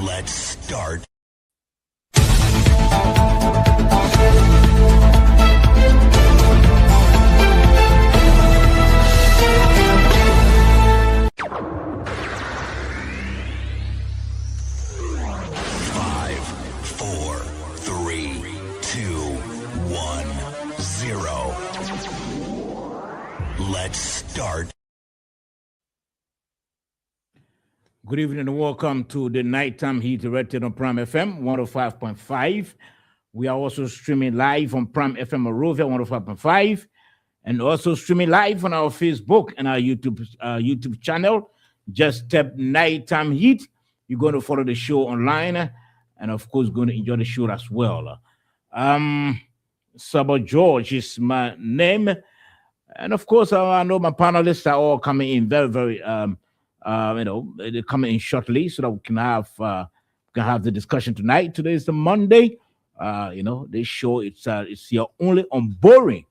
Let's start. Five, four, three, two, 1, 0. Let's start. Good evening and welcome to the Nighttime Heat directed on Prime FM 105.5. We are also streaming live on Prime FM Morovia 105.5 and also streaming live on our Facebook and our YouTube channel. Just tap Nighttime Heat. You're going to follow the show online and, of course, going to enjoy the show as well. Sabo George is my name. And, of course, I know my panelists are all coming in very they're coming in shortly so that we can have the discussion tonight. Today is the Monday. This show it's your only unboring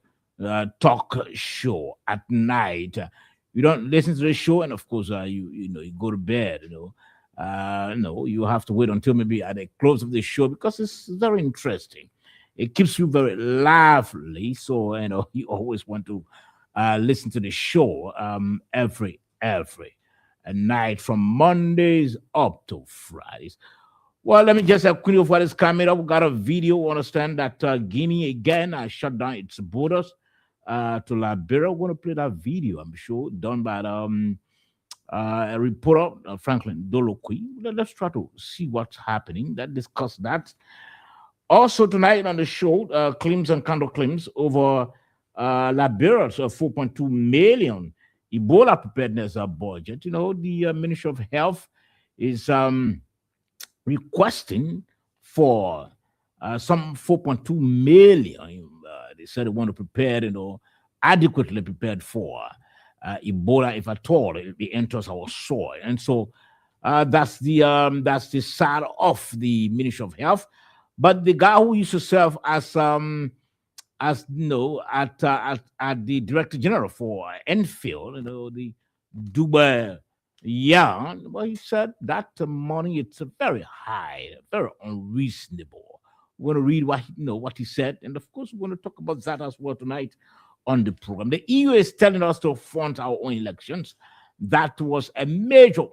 talk show at night. You don't listen to the show, and of course, you go to bed. You have to wait until maybe at the close of the show because it's very interesting. It keeps you very lively, so you always want to listen to the show every night from Mondays up to Fridays. Well, let me just have quickly of what is coming up. We got a video. Understand that Guinea again shut down its borders to Liberia. We're going to play that video, I'm sure, done by a reporter, Franklin Dolokwi. Let's try to see what's happening. Let's discuss that. Also tonight on the show, claims and counterclaims over Liberia's 4.2 million Ebola preparedness budget. The Ministry of Health is requesting for some 4.2 million. They said they want to prepare, adequately prepared for Ebola, if at all it enters our soil. And so that's the side of the Ministry of Health. But the guy who used to serve as at the Director General for Enfield, the Dubai Yarn, well, he said that money it's very high, very unreasonable. We're going to read what he said, and of course we're going to talk about that as well tonight on the program. The EU is telling us to fund our own elections. That was a major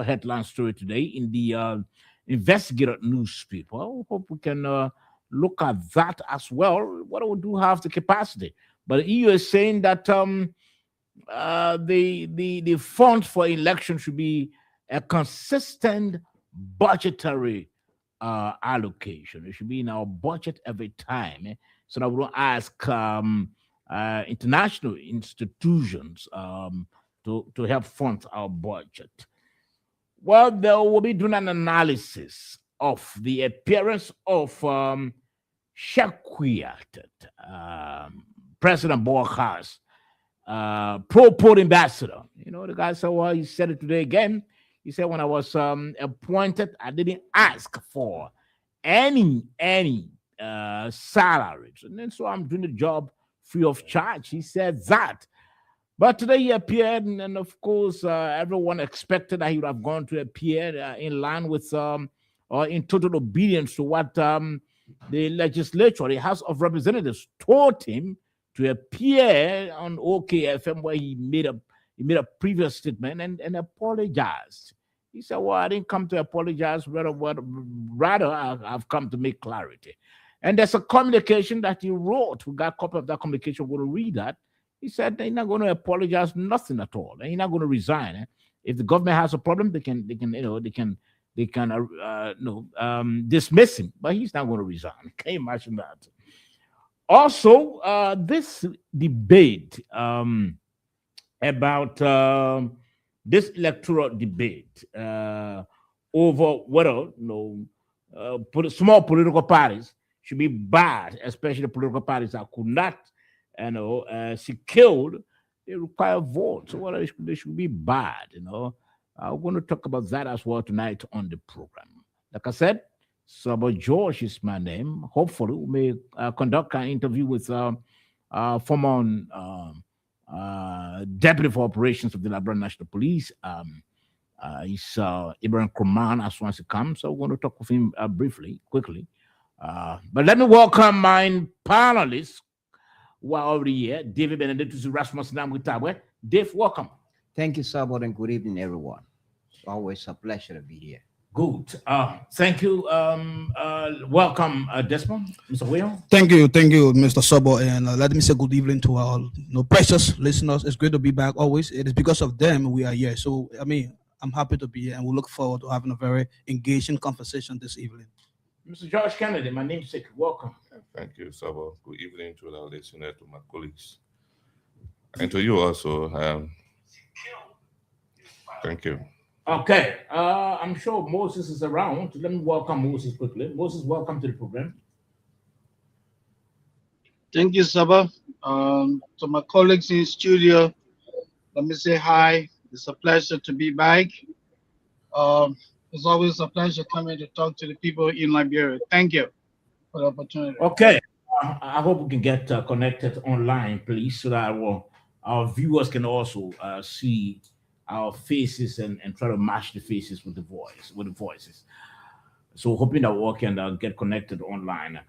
headline story today in the Investigator newspaper. I hope we can look at that as well. What we do have the capacity, but the EU is saying that the fund for election should be a consistent budgetary allocation. It should be in our budget every time, so that we don't ask international institutions to help fund our budget. Well, they will be doing an analysis of the appearance of Sheikh President Borkhas, pro-port ambassador. The guy said, well, he said it today again. He said, when I was appointed, I didn't ask for any salaries. And then so I'm doing the job free of charge. He said that. But today he appeared, and of course, everyone expected that he would have gone to appear in line with or in total obedience to what the legislature, the House of Representatives, told him to appear on OKFM, where he made a previous statement and apologized. He said, well, I didn't come to apologize, rather I've come to make clarity. And there's a communication that he wrote. We got a copy of that communication. We're going to read that. He said they're not going to apologize, nothing at all. And he's not going to resign. If the government has a problem, they can dismiss him, but he's not going to resign. Can you imagine that? Also, this debate about this electoral debate over whether small political parties should be barred, especially political parties that could not, secured, they require votes. So whether they should be barred, we're going to talk about that as well tonight on the program. Like I said, Sabo George is my name. Hopefully, we may conduct an interview with former Deputy for Operations of the Liberian National Police, He's Ibrahim Kroman as soon as he comes. So we're going to talk with him briefly, quickly. But let me welcome my panelists who are already here. David Benedictus Rasmus Namwitabwe. Dave, welcome. Thank you, Sabot, and good evening, everyone. It's always a pleasure to be here. Good. Thank you. Welcome, Desmond, Mr. Will. Thank you, Mr. Sobo, and let me say good evening to our precious listeners. It's great to be back always. It is because of them we are here. So, I'm happy to be here, and we look forward to having a very engaging conversation this evening. Mr. George Kennedy, my namesake, welcome. Thank you, Sabo. Good evening to our listeners, to my colleagues, and to you also. Thank you. Okay, I'm sure Moses is around. Let me welcome Moses quickly. Moses, welcome to the program. Thank you, Saba. To my colleagues in studio, let me say hi. It's a pleasure to be back. It's always a pleasure coming to talk to the people in Liberia. Thank you for the opportunity. Okay, I hope we can get connected online, please, so that our viewers can also see our faces and try to match the faces with the voices. So hoping that we can get connected online.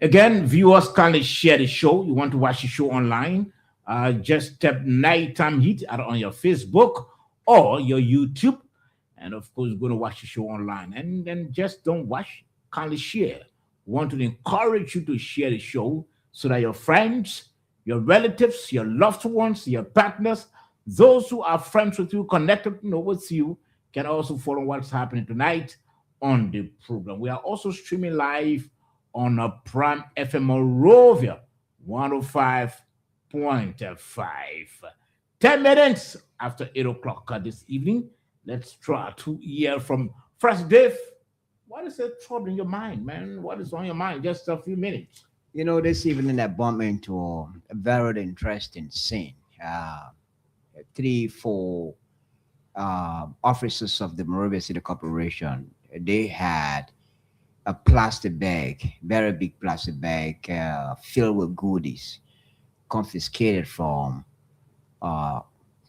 Again, viewers, kindly share the show. You want to watch the show online? Just tap Nighttime Heat on your Facebook or your YouTube. And of course, you're going to watch the show online. And then just don't watch, kindly share. We want to encourage you to share the show so that your friends, your relatives, your loved ones, your partners, those who are friends with you, connected with you, can also follow what's happening tonight on the program. We are also streaming live on a Prime FM Morovia 105.5. 10 minutes after 8 o'clock this evening. Let's try to hear from First Dave. What is the trouble in your mind, man? What is on your mind? Just a few minutes. This evening I bumped into a very interesting scene. 3-4 officers of the Morovia City Corporation, they had a plastic bag, very big plastic bag filled with goodies confiscated from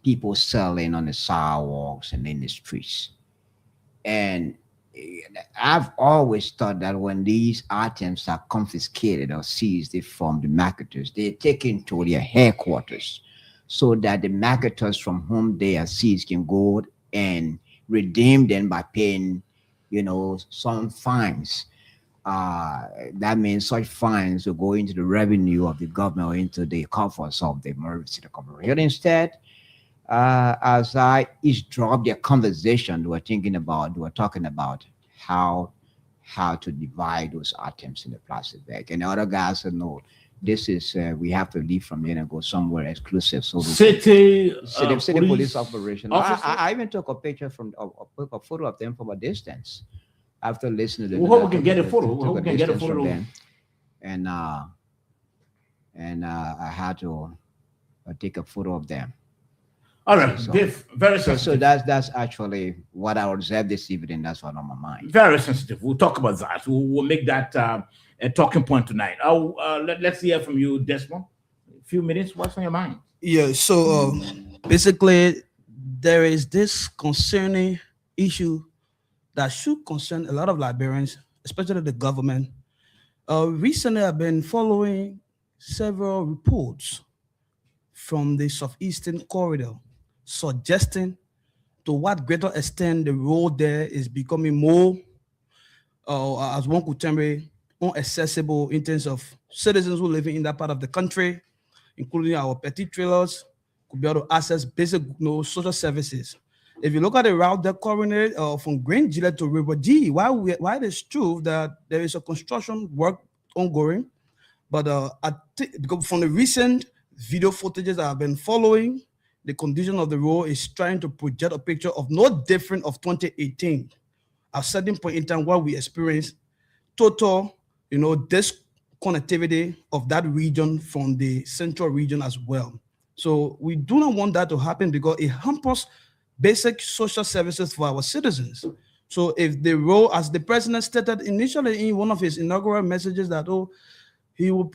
people selling on the sidewalks and in the streets. And I've always thought that when these items are confiscated or seized from the marketers, they're taken to their headquarters, so that the marketers from whom they are seized can go and redeem them by paying, some fines. That means such fines will go into the revenue of the government or into the coffers of the Morovia City Corporation. Instead, as I eavesdropped their conversation, they were talking about how to divide those items in the plastic bag. And the other guys said, no, this is we have to leave from here and go somewhere exclusive. So city police operation. I even took a picture a photo of them from a distance after listening to them. We can get a photo. We can get a photo. And I had to take a photo of them. All right, Dave, very sensitive. So that's actually what I observed this evening. That's what on my mind. Very sensitive. We'll talk about that. We'll make that a talking point tonight. Let's hear from you, Desmond. A few minutes. What's on your mind? Yeah. So basically, there is this concerning issue that should concern a lot of Liberians, especially the government. Recently, I've been following several reports from the Southeastern Corridor suggesting to what greater extent the road there is becoming more, as one could term it, inaccessible in terms of citizens who live in that part of the country, including our petty trailers, could be able to access basic social services. If you look at the route that coordinated from Green Gillette to River G, while it is true that there is a construction work ongoing, but because from the recent video footages I have been following, the condition of the road is trying to project a picture of no different of 2018. At a certain point in time where we experienced total, disconnectivity of that region from the central region as well. So we do not want that to happen because it hampers basic social services for our citizens. So if the road, as the president stated initially in one of his inaugural messages, that he will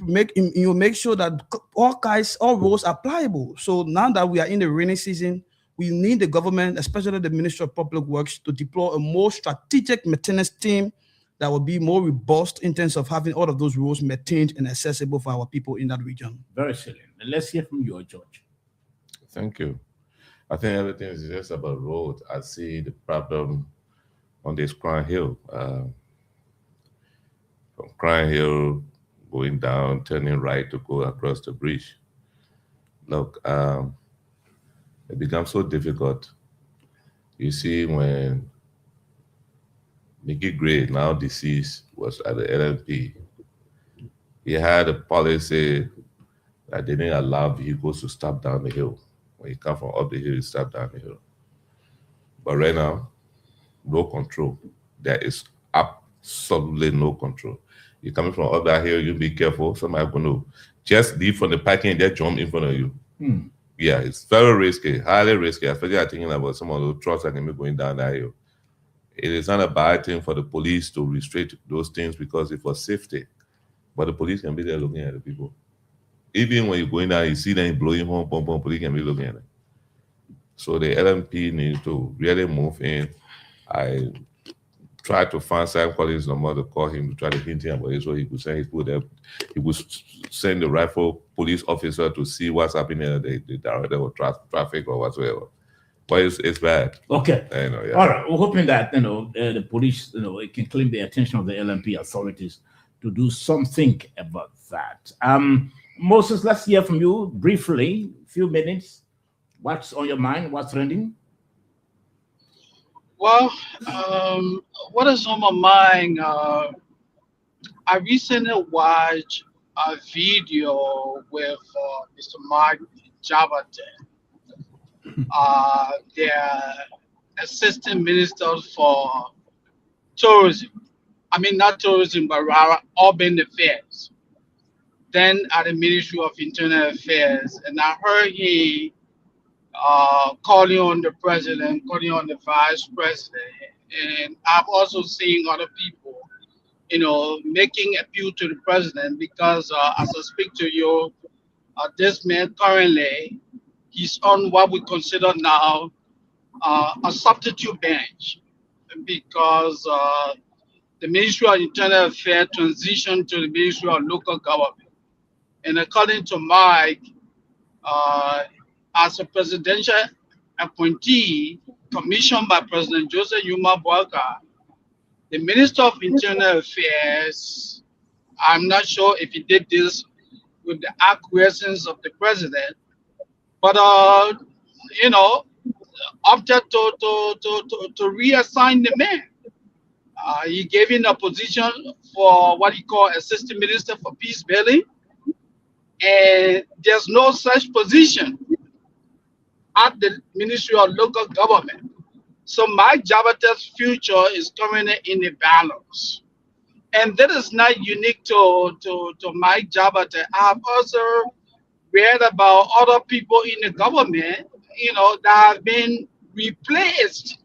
make sure that all roads are pliable. So now that we are in the rainy season, we need the government, especially the Ministry of Public Works, to deploy a more strategic maintenance team that will be more robust in terms of having all of those roads maintained and accessible for our people in that region. Very salient. Let's hear from you, George. Thank you. I think everything is just about road. I see the problem on this Crown Hill. From Crown Hill going down, turning right to go across the bridge. Look, it becomes so difficult. You see, when Nicky Gray, now deceased, was at the LNP, he had a policy that they didn't allow vehicles to stop down the hill. When you come from up the hill, you stop down the hill. But right now, no control. There is absolutely no control. You're coming from up that hill, you be careful. Somebody going to just leave from the parking and just jump in front of you. Yeah, it's very risky, highly risky, especially thinking about some of those trucks that can be going down that hill. It is not a bad thing for the police to restrict those things because it's for safety. But the police can be there looking at the people. Even when you're going down, you see them blowing home, boom, boom, police can be looking at it. So the LMP needs to really move in. I tried to find Sam Collins' number to call him to try to hint him about it so he could send his people there. He would send the rifle police officer to see what's happening at the director of traffic or whatsoever. But it's bad. Okay. You know, yeah. All right. We're hoping that the police it can claim the attention of the LMP authorities to do something about that. Moses, let's hear from you briefly, a few minutes. What's on your mind? What's trending? Well, what is on my mind? I recently watched a video with Mr. Mark Jabate, their assistant minister for tourism. I mean, not tourism, but rather urban affairs. Then at the Ministry of Internal Affairs, and I heard he calling on the president, calling on the vice president, and I've also seen other people, making appeal to the president because as I speak to you, this man currently, he's on what we consider now a substitute bench because the Ministry of Internal Affairs transitioned to the Ministry of Local Government. And according to Mike, as a presidential appointee commissioned by President Joseph Yuma Boakai, the Minister of Internal Affairs, I'm not sure if he did this with the acquiescence of the president, but opted to reassign the man. He gave him a position for what he called Assistant Minister for Peace Building, and there's no such position at the Ministry of Local Government. So Mike Jabate's future is currently in the balance. And that is not unique to Mike Jabate. I've also read about other people in the government, that have been replaced,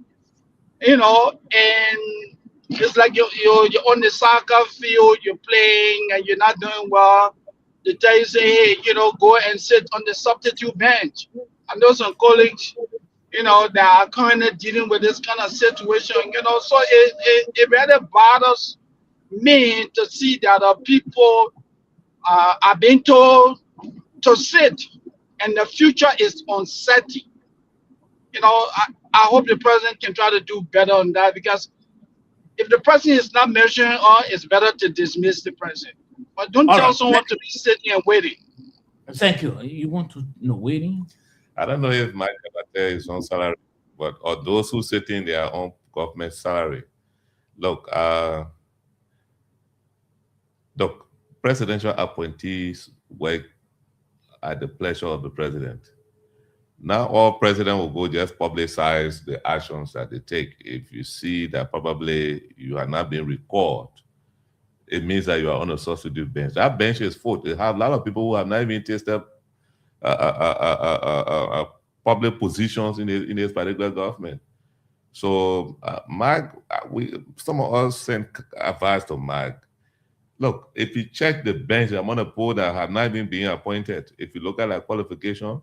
and it's like you're on the soccer field, you're playing and you're not doing well. They tell you, say, hey, go and sit on the substitute bench. And those are colleagues, that are currently dealing with this kind of situation, so it really bothers me to see that people are being told to sit and the future is uncertain. I hope the president can try to do better on that because if the president is not measuring on, it's better to dismiss the president. But don't tell someone to be sitting and waiting. Thank you. You want to waiting? I don't know if Mike Jabate is on salary, but or those who sit in their own government salary. Look, presidential appointees work at the pleasure of the president. Now all president will go just publicize the actions that they take. If you see that probably you are not being recalled, it means that you are on a substitute bench. That bench is full. They have a lot of people who have not even tasted public positions in this particular government. So some of us sent advice to Mike. Look, if you check the bench, I'm on a poll that have not even been appointed. If you look at that qualification,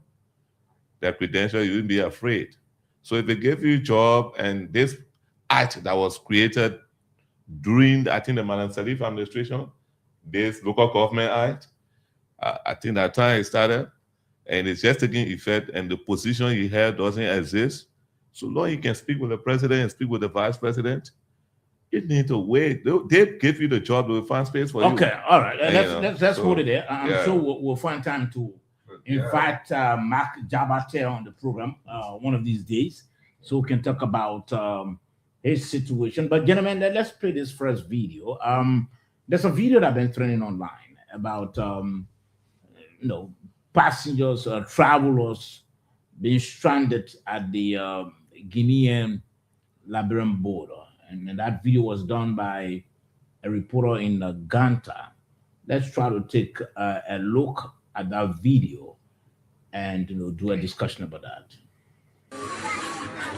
their credentials, you wouldn't be afraid. So if they gave you a job and this act that was created during, I think, the Madam Salif administration, this local government act, I think that time it started, and it's just taking effect, and the position you held doesn't exist. So long you can speak with the president and speak with the vice president, you need to wait. They give you the job, they will find space for you. Okay, all right. And, Let's so, hold it there. I'm yeah. sure we'll find time to invite Mark Jabate on the program one of these days, so we can talk about his situation. But gentlemen, let's play this first video. There's a video that's been trending online about passengers, travelers being stranded at the Guinean Liberian border, and that video was done by a reporter in Ganta. Let's try to take a look at that video and do a discussion about that.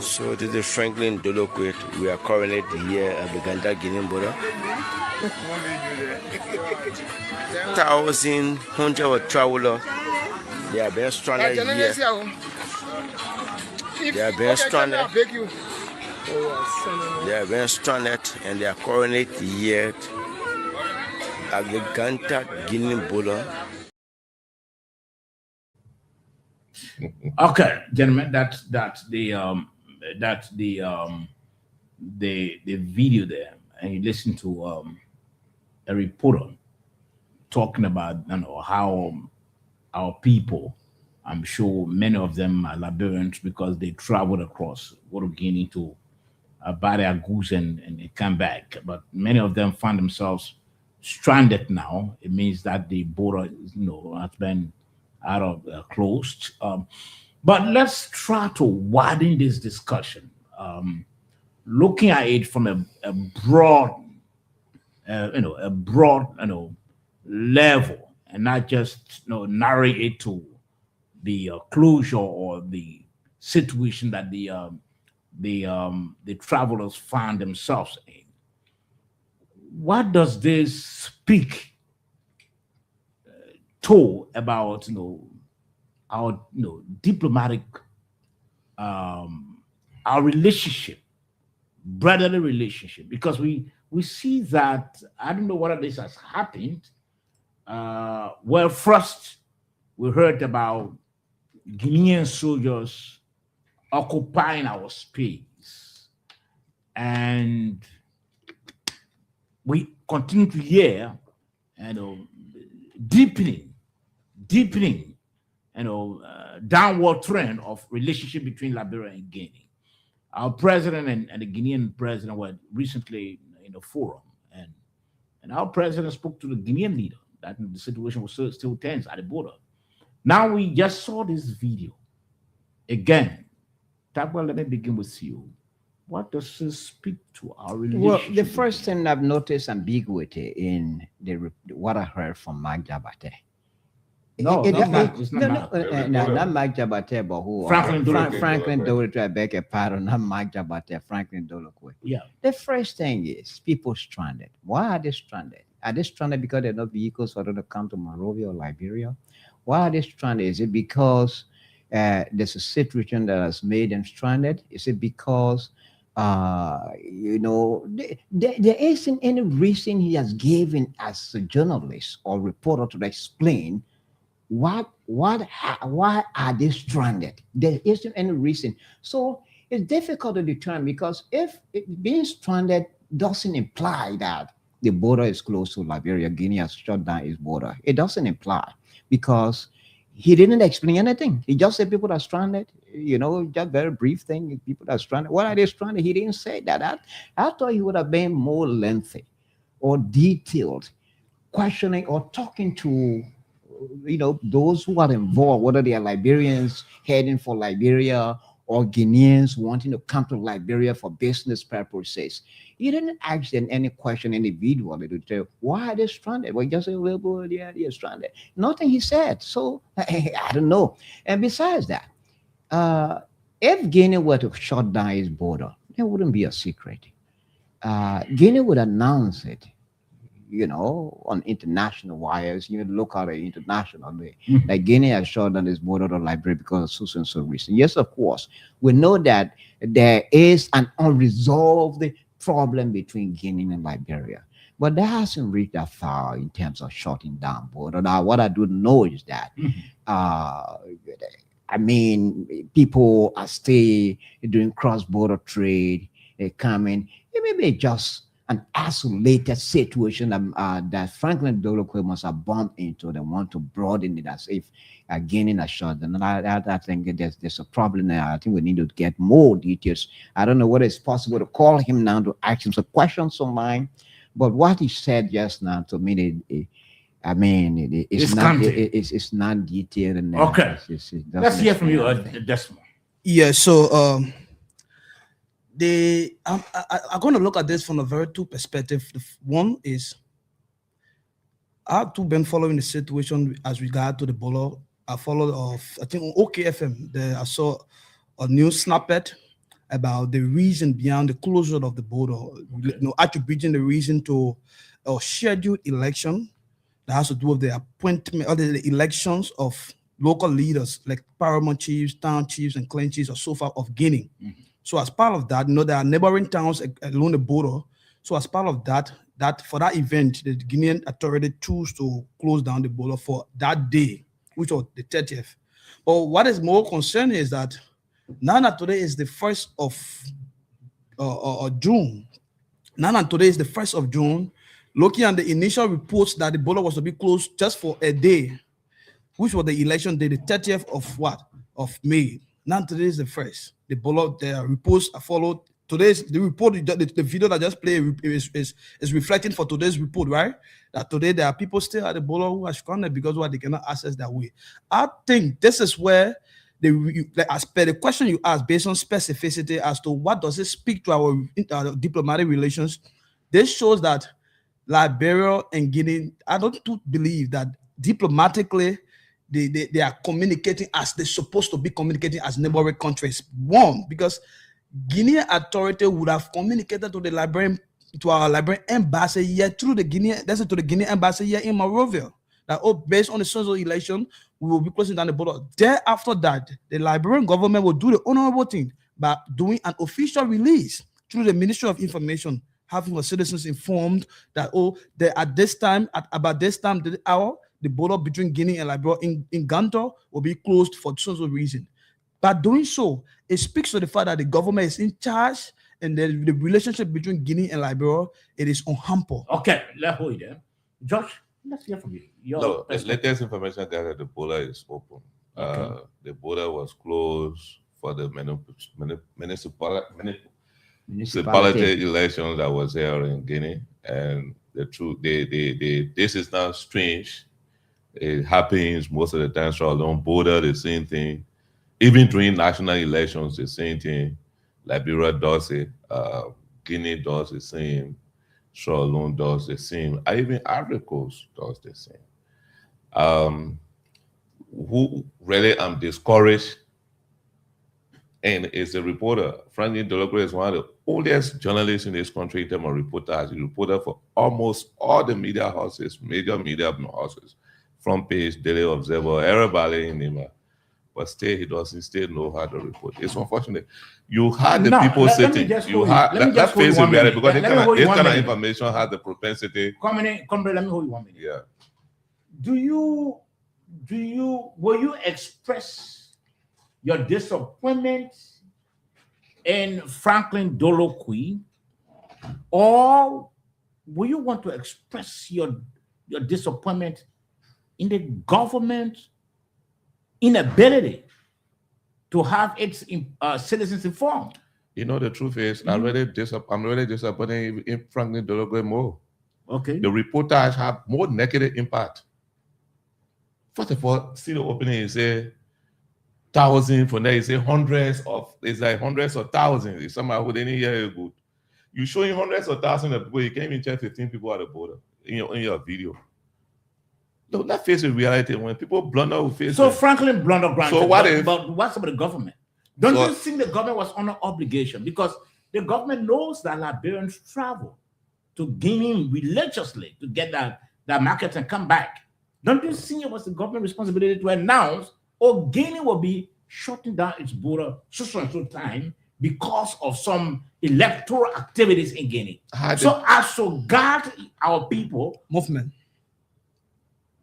So this is Franklin Dolokwet. We are currently here at the Ganta Guinean border. 1,000 of travelers, they are being stranded here. They are being stranded. They are being stranded, and they are currently here at the Ganta Guinean border. Okay, gentlemen, that's the video there, and you listen to a reporter talking about how our people, I'm sure many of them are Liberians because they traveled across Guinea to buy their goods and they come back. But many of them find themselves stranded now. It means that the border has been closed. But let's try to widen this discussion, looking at it from a broad level, and not just narrow it to the closure or the situation that the travelers find themselves in. What does this speak to about our diplomatic our relationship, brotherly relationship? Because we see that, I don't know whether this has happened. Well, first we heard about Guinean soldiers occupying our space, and we continue to hear deepening downward trend of relationship between Liberia and Guinea. Our president and the Guinean president were recently in a forum, and our president spoke to the Guinean leader that the situation was still tense at the border. Now we just saw this video again. Tabwa, let me begin with you. What does this speak to our relationship? Well, the first thing I've noticed ambiguity in what I heard from Mark Jabate. No, not Mark Jabate, but who? Franklin Dolokwet. I beg your pardon, not Mark Jabate, Franklin Dolokwet. Yeah. The first thing is people stranded. Why are they stranded? Are they stranded because there are no vehicles for them to come to Monrovia or Liberia? Why are they stranded? Is it because there's a situation that has made them stranded? Is it because there isn't any reason he has given as a journalist or reporter to explain why are they stranded? There isn't any reason. So it's difficult to determine, because if being stranded doesn't imply that the border is close to Liberia, Guinea has shut down its border. It doesn't imply, because he didn't explain anything. He just said people are stranded, just very brief thing. People are stranded. Why are they stranded? He didn't say that. I thought he would have been more lengthy or detailed, questioning or talking to those who are involved, whether they are Liberians heading for Liberia or Guineans wanting to come to Liberia for business purposes. He didn't ask them any question individually to tell why are they stranded. Well, just say, well, yeah, they're stranded. Nothing he said. So I don't know. And besides that, if Guinea were to shut down its border, it wouldn't be a secret. Guinea would announce it. on international wires, even local and international. Mhm. Like Guinea has shut down its border to Liberia because of so and so reason. Yes, of course, we know that there is an unresolved problem between Guinea and Liberia, but that hasn't reached that far in terms of shutting down border. Now, what I do know is that, Mhm. uh, I mean, people are still doing cross-border trade. They coming. It may be just an isolated situation that Franklin Delano must have bumped into. They want to broaden it as if gaining a shot. And I think there's a problem there. I think we need to get more details. I don't know whether it's possible to call him now to ask him some questions of mine. But what he said just now to me, I mean, it's It's not scanty. it's not detailed. And Okay. it Let's doesn't hear from you, explain anything. Desmond. Yeah, so I'm going to look at this from a very two perspective. One is I've too been following the situation as regard to the Ebola. I followed I think on OKFM. I saw a news snippet about the reason behind the closure of the border. Attributing the reason to a scheduled election that has to do with the appointment or the elections of local leaders like paramount chiefs, town chiefs, and clan chiefs, or so far of Guinea. Mm-hmm. So as part of that, there are neighboring towns along the border. So as part of that for that event, the Guinean authority chose to close down the border for that day, which was the 30th. But what is more concerning is that now that today is the 1st of June, now that today is the 1st of June, looking at the initial reports that the border was to be closed just for a day, which was the election day, the 30th of May. Now today is the 1st. The reports are followed. Today's the report, the video that I just played is reflecting for today's report, right? That today there are people still at the border who are stranded because they cannot access that way. I think this is where as per the question you asked, based on specificity as to what does it speak to our diplomatic relations, this shows that Liberia and Guinea, I don't believe that diplomatically they are communicating as they're supposed to be communicating as neighboring countries. One, because Guinean authority would have communicated to our Liberian embassy here through the Guinean embassy here in Monrovia. That based on the Sonzo election, we will be closing down the border. Thereafter that, the Liberian government will do the honorable thing by doing an official release through the Ministry of Information, having the citizens informed that at this time, at about this time, the hour, the border between Guinea and Liberia in Ganto will be closed for some reason. By doing so, it speaks to the fact that the government is in charge and the relationship between Guinea and Liberia, it is unhampered. Okay, let's hold it there. Josh, let's hear from you. No, the latest information that the border is open. Okay. The border was closed for the municipality elections that was here in Guinea, and the truth, this is not strange. It happens most of the time. So along border, the same thing. Even during national elections, the same thing. Liberia does it. Guinea does the same. Sierra Leone does the same. Even Ivory Coast does the same. Who really am discouraged, and is a reporter. Franklin Delano is one of the oldest journalists in this country in terms of reporters. He reported for almost all the media houses, major media houses, Front Page, Daily Observer, everybody in him. But still, he doesn't still know how to report. It's unfortunate. You had the people sitting. You had that face in reality because this kind of information has the propensity. Come in, let me hold you 1 minute. Yeah. Will you express your disappointment in Franklin Delano, or will you want to express your disappointment in the government inability to have its citizens informed? You know, the truth is, I'm really disappointed in Franklin Delano more. Okay. The reporters have more negative impact. First of all, see the opening, you say thousands, from there you say hundreds of thousands. It's somehow who didn't hear you good. You showing hundreds of thousands of people, you can't even check 15 people at the border in your video. No, that face the reality when people blunder with face. So Franklin blunder granted. So what if? But what's about the government? Don't you think the government was under obligation? Because the government knows that Liberians travel. to Guinea religiously to get that market and come back. Don't you see it was the government responsibility to announce, oh, Guinea will be shutting down its border so time because of some electoral activities in Guinea. So as to guard our people movement.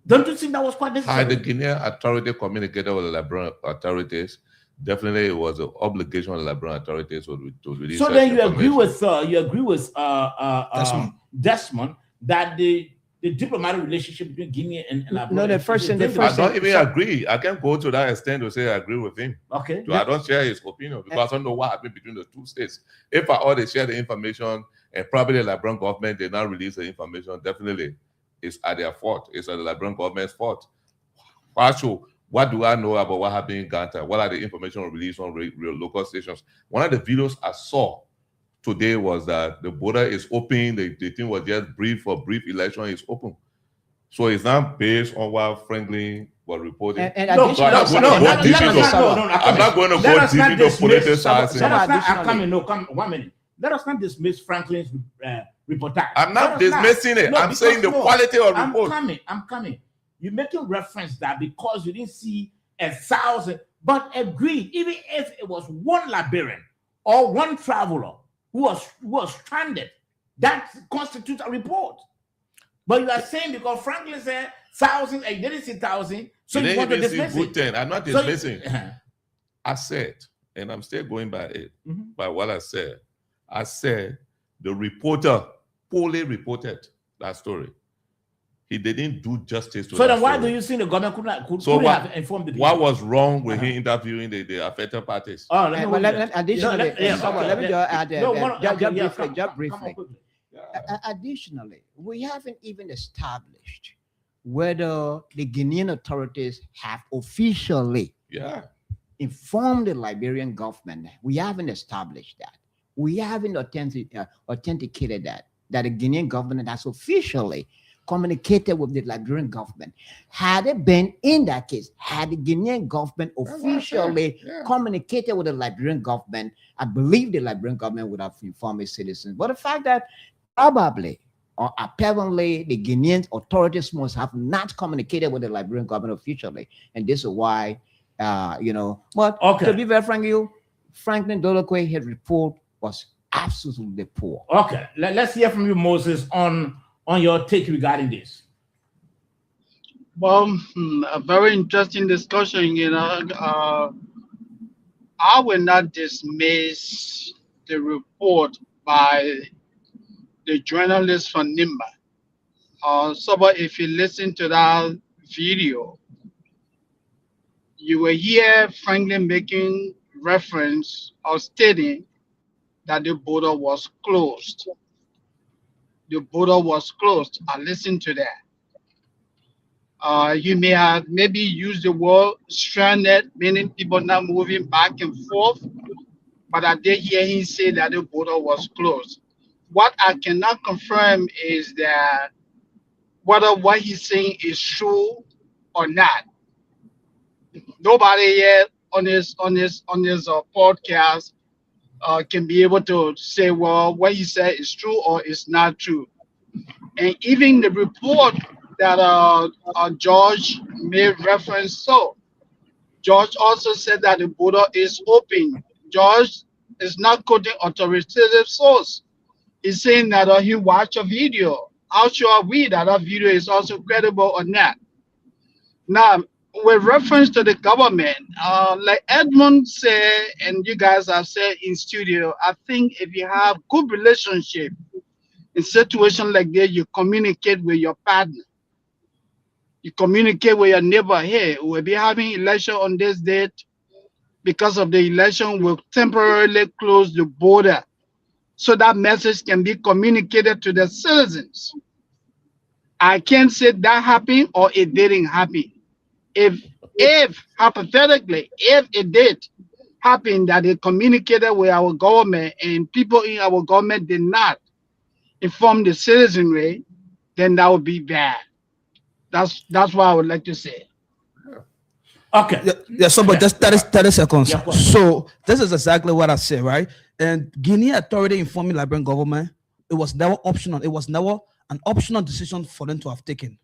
Don't you think that was quite necessary? Had the Guinean authority communicated with the Liberian authorities, definitely it was an obligation of the Liberian authorities to release. So then you agree with Desmond that the diplomatic relationship between Guinea and Liberia. No, the first thing. I don't even agree. I can't go to that extent to say I agree with him. Okay. So I don't share his opinion because I don't know what happened between the two states. If I ought to share the information and probably the Liberian government did not release the information, definitely it's at their fault. It's at the Liberian government's fault. What do I know about what happened in Ganta? What are the information released on local stations? One of the videos I saw today was that the border is open. The thing was just brief election is open. So it's not based on what Franklin was reporting. I'm not going to go deep into political science. 1 minute. Let us not dismiss Franklin's reportage. I'm not dismissing it. I'm saying the quality of report. I'm coming. You're making reference that because you didn't see 1,000, but agreed, even if it was one Liberian or one traveler who was stranded, that constitutes a report. But you are saying because Franklin said 1,000 and you didn't see 1,000, so you want to dismiss it. I'm not dismissing. I said, and I'm still going by it, by what I said. I said the reporter poorly reported that story. He didn't do justice to that. So then why story. do you think the government could have informed the people? What was wrong with him interviewing the affected parties? Oh, additionally, additionally, we haven't even established whether the Guinean authorities have officially informed the Liberian government. We haven't established that. We haven't authenticated that the Guinean government has officially communicated with the Liberian government. Had it been in that case, had the Guinean government officially communicated with the Liberian government, I believe the Liberian government would have informed its citizens. But the fact that probably or apparently the Guinean authorities must have not communicated with the Liberian government officially, and this is why, But to be very frank, Franklin Dolokwe, his report was absolutely poor. Okay, let's hear from you, Moses, on your take regarding this. Well, a very interesting discussion. I will not dismiss the report by the journalist from NIMBA. But if you listen to that video, you will hear Franklin making reference or stating that the border was closed. The border was closed. I listened to that. You may have maybe used the word stranded, meaning people not moving back and forth, but I did hear him say that the border was closed. What I cannot confirm is that whether what he's saying is true or not. Nobody yet on this podcast can be able to say, well, what he said is true or is not true. And even the report that George made reference to, George also said that the border is open. George is not quoting authoritative source. He's saying that he watched a video. How sure are we that that video is also credible or not? Now, with reference to the government, like Edmund said, and you guys have said in studio, I think if you have good relationship in situation like that, you communicate with your partner. You communicate with your neighbor. Hey, we'll be having election on this date. Because of the election, we'll temporarily close the border so that message can be communicated to the citizens. I can't say that happened or it didn't happen. If hypothetically, if it did happen that they communicated with our government and people in our government did not inform the citizenry, then that would be bad. That's what I would like to say. Okay. But just 30 seconds. So this is exactly what I said, right? And Guinea authority informing Liberian government It was never optional. It was never an optional decision for them to have taken.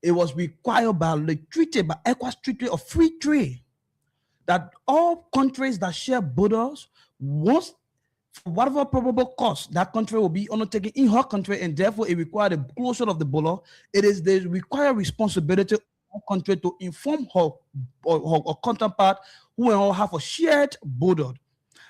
It was required by the treaty, by ECOWAS Treaty of Free Trade, that all countries that share borders, once for whatever probable cost that country will be undertaking in her country, and therefore it requires the closure of the border. It is the required responsibility of her country to inform her counterpart who will have a shared border.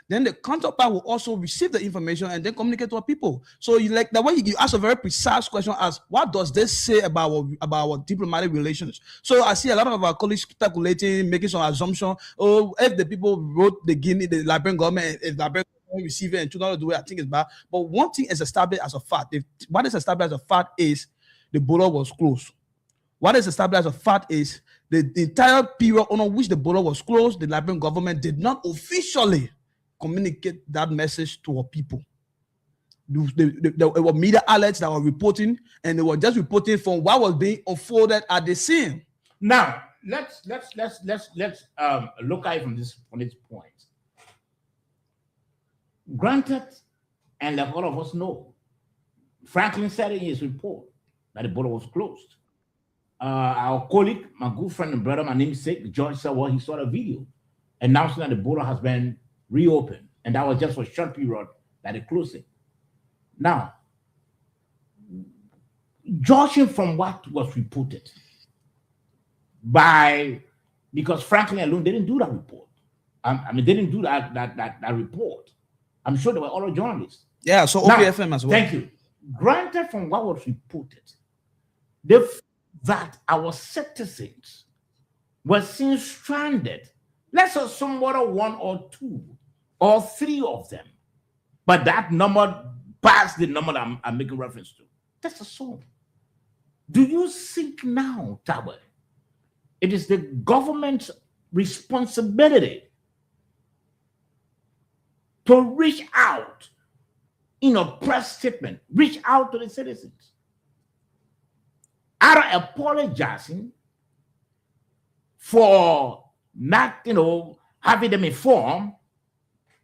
Then the counterpart will also receive the information and then communicate to our people. So you like the way you ask a very precise question as what does this say about our diplomatic relations? So I see a lot of our colleagues speculating, making some assumption. Oh, if the people wrote the Liberian government, if Liberian government receive it and choose not to do it, I think it's bad. But one thing is established as a fact. What is established as a fact is the border was closed. What is established as a fact is the entire period on which the border was closed, the Liberian government did not officially communicate that message to our people. There were media outlets that were reporting, and they were just reporting from what was being unfolded at the scene. Now let's look at it from this point. Granted, and like all of us know, Franklin said in his report that the border was closed. Our colleague, my good friend and brother, my namesake, George, said, well, he saw a video announcing that the border has been reopened, and that was just for a short period that they closed it. Now, judging from what was reported because Franklin alone didn't do that report. I mean, they didn't do that report. I'm sure there were other journalists. Yeah, so OPFM as well. Thank you. Granted, from what was reported, that our citizens were seen stranded. Let's assume whether one or two or three of them, but that number passed the number that I'm making reference to. Let's assume. Do you think now, Tawe, it is the government's responsibility to reach out in a press statement, reach out to the citizens, either apologizing for not, having them informed,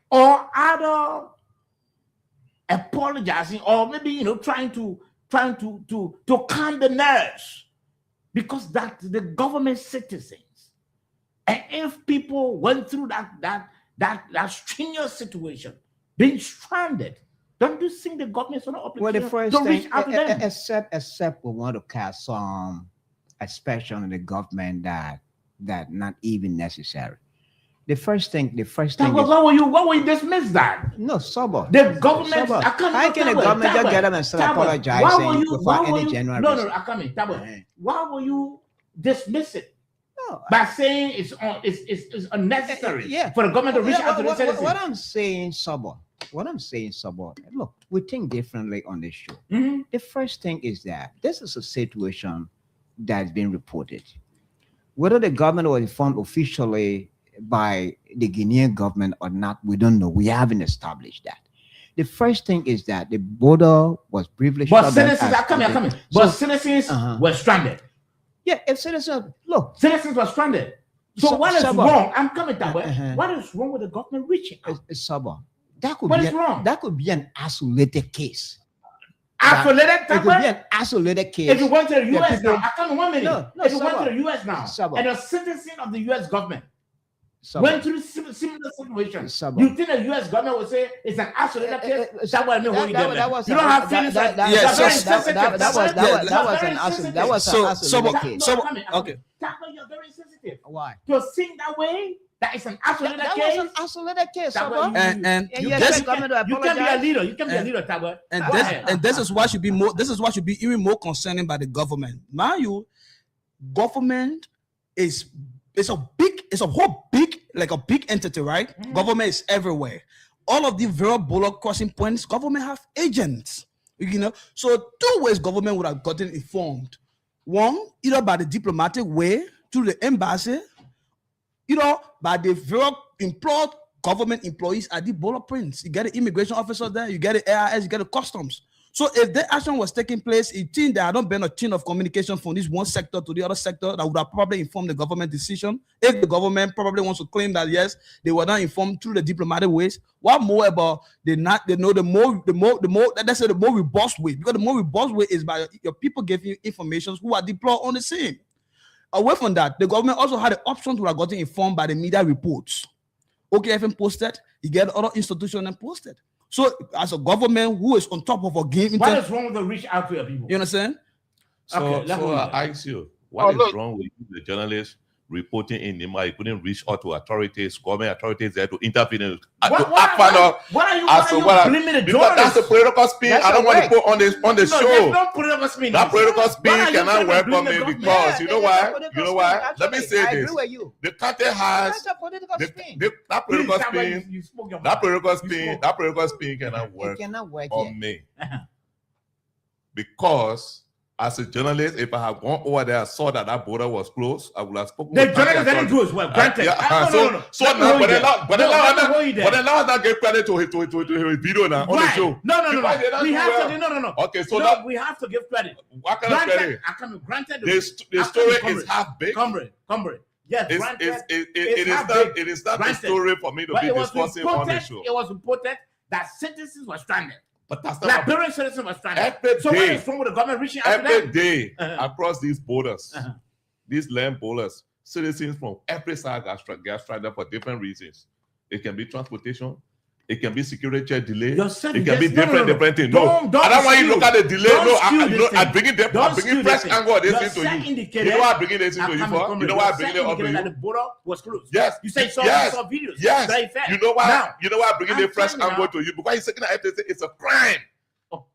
or either apologizing, or maybe trying to calm the nerves, because that's the government citizens. And if people went through that strenuous situation, being stranded, don't you think the government's an obligation? Well, the first to thing, reach out to them? except we want to cast some aspersion on the government that not even necessary. The first thing Why will you dismiss that? no, sober. The government. Sober. How can the government just get up and start apologizing without any general No, reason? I come in. Why will you dismiss it No, by saying it's unnecessary for the government to reach out to the citizens? What I'm saying, sober. Look, we think differently on this show. Mhm. The first thing is that this is a situation that's been reported. Whether the government was informed officially by the Guinean government or not, we don't know. We haven't established that. The first thing is that the border was briefly But shut down citizens as- are coming. But citizens were stranded. Yeah, if citizens look, Citizens were stranded. So So- what is Saba. wrong? I'm coming that way. Uh-huh. What is wrong with the government reaching out? it's sober. That could What be is wrong? That could be an isolated case. Isolated It could be Tawe? an isolated case. If you went to the Yeah, US people- now, I come in 1 minute. No, If you went Saba. to the US now, Saba. and a citizen of the US government Sober. went through similar situation, Saba. you think the US government would say it's an isolated case? That's what I mean. What you did, man. was You don't have feelings. that Like- Yeah, that's so- very sensitive. that was That's an very isolated. That was an So- isolated so- case. so- okay. Tawe, you're very sensitive. Why? To think that way, that is an isolated That case. was an isolated case, That Sober. was- And And you you guess- expect government to You can be a apologize? leader. You can be a leader, Tawe. And Go this ahead. and this is what should be more. This is what should be even more concerning by the government. Mind you, government is a whole big, like a big entity, right? Government is everywhere. All of the various border crossing points, government have agents. So two ways government would have gotten informed. One, either by the diplomatic way through the embassy, by the various employed government employees at the border prints. You get the immigration officers there, you get the AIS, you get the customs. So if the action was taking place, it seemed there had not been a chain of communication from this one sector to the other sector that would have probably informed the government decision. If the government probably wants to claim that yes, they were not informed through the diplomatic ways, what more about the more let's say the more robust way, because the more robust way is by your people giving you information who are deployed on the scene. Away from that, the government also had the option to have gotten informed by the media reports. OKFM posted, you get other institutions and posted. So, as a government who is on top of a game, what is wrong with the reach out to your people? You understand? So, Okay, I ask you, what is wrong with the journalists reporting in Nima? You couldn't reach out to authorities, government authorities there to intervene. What are you blaming the Because that's the political spin. That's I don't want to put on the show. There's no political spin. That political spin Why are you cannot trying to welcome blame me the because you know why? You know why? Actually, Let me say I this. agree with you. The country has That's a political spin. that Please, political somebody, spin. you spoke your That mind. political You spin. spoke. That political spin cannot It work cannot work on here. me because. As a journalist, if I had gone over there and saw that border was closed, I would have spoken. The journalists didn't do as well. Granted. No. So now, but then now not give credit to his video now on the show. No. We have to. No. Okay, so we have to give credit. What kind of credit? Granted, The story is half baked. Comrade. Yes, It is not the story for me to be discussing on the show. It was reported that citizens were stranded. But that's not Liberian citizens were stranded. every So what day. is wrong with the government reaching out to Every them? day Uh-huh. across these borders, Uh-huh. these land borders, citizens from every side get stranded for different reasons. It can be transportation, it can be security check delay, You're saying it can be this- no, different no, no. things. Don't I don't want you to look at the delay. Don't No, skew this thing. I'm bringing Don't skew fresh this thing. angle of this You're into saying you. indicated- You know why I'm bringing this into you for? You know why I'm bringing it up to that the you? border was closed. Yes. You say you Yes. saw videos. Yes. Very fair. You know why? Now, You know why I'm bringing I'm the fresh telling you angle now- to you? Because you're saying that everything it's a crime. Oh.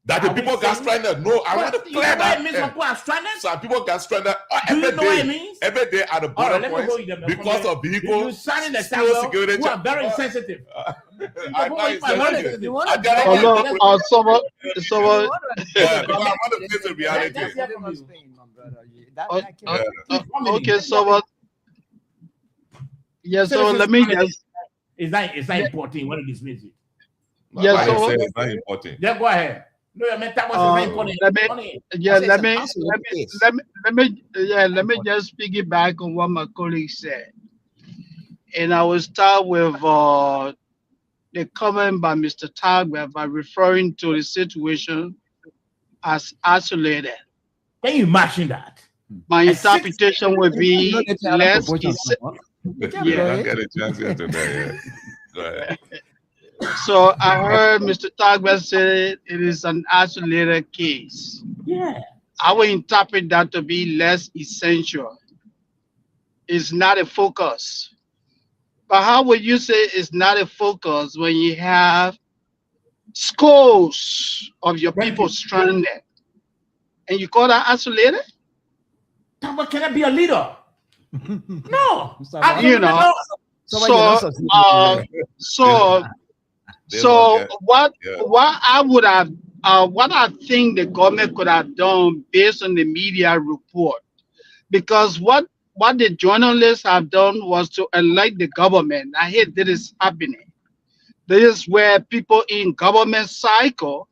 That the Are we people got saying- stranded. No, I want to you know clear what that. it means when people are stranded? Some people got stranded Do you every know what it day. means? Every day at the All border right, let me points go with them. because of You vehicles. signing the still Samuel security who are check. very sensitive. I'm not insensitive. You want I to get block it. Hello, someone. Yeah, because I want to face the reality. Let's hear from you. Okay, someone. Yeah, so let me just. It's not important when you dismiss it. Yeah, Like I so said, it's not important. Yeah, go ahead. No, I meant that was very important. Let me just piggyback on what my colleague said, and I will start with the comment by Mr. Tagwell by referring to the situation as isolated. Can you imagine that? My interpretation would be less. I don't get a chance yet today. Go ahead. So I heard Mr. Tagwell say it is an isolated case. Yeah. I will interpret that to be less essential. It's not a focus. But how would you say it's not a focus when you have scores of your people stranded and you call that isolated? But can I be a leader? No. You know. So what I would have what I think the government could have done based on the media report, because what the journalists have done was to elect the government. I hate that is happening. This is where people in government cycle,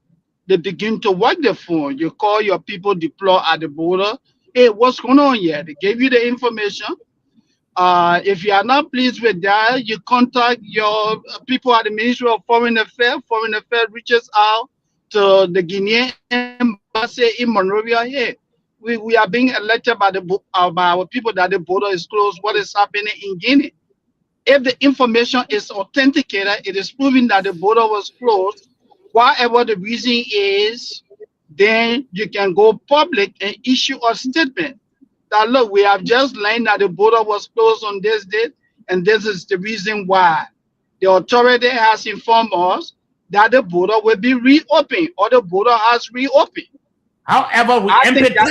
they begin to work the phone. You call your people deployed at the border. Hey, what's going on here? They gave you the information. If you are not pleased with that, you contact your people at the Ministry of Foreign Affairs. Foreign Affairs reaches out to the Guinean embassy in Monrovia. Hey, we are being elected by our people that the border is closed. What is happening in Guinea? If the information is authenticated, it is proving that the border was closed. Whatever the reason is, then you can go public and issue a statement that, look, we have just learned that the border was closed on this date, and this is the reason why. The authority has informed us that the border will be reopened, or the border has reopened. However, we empathize.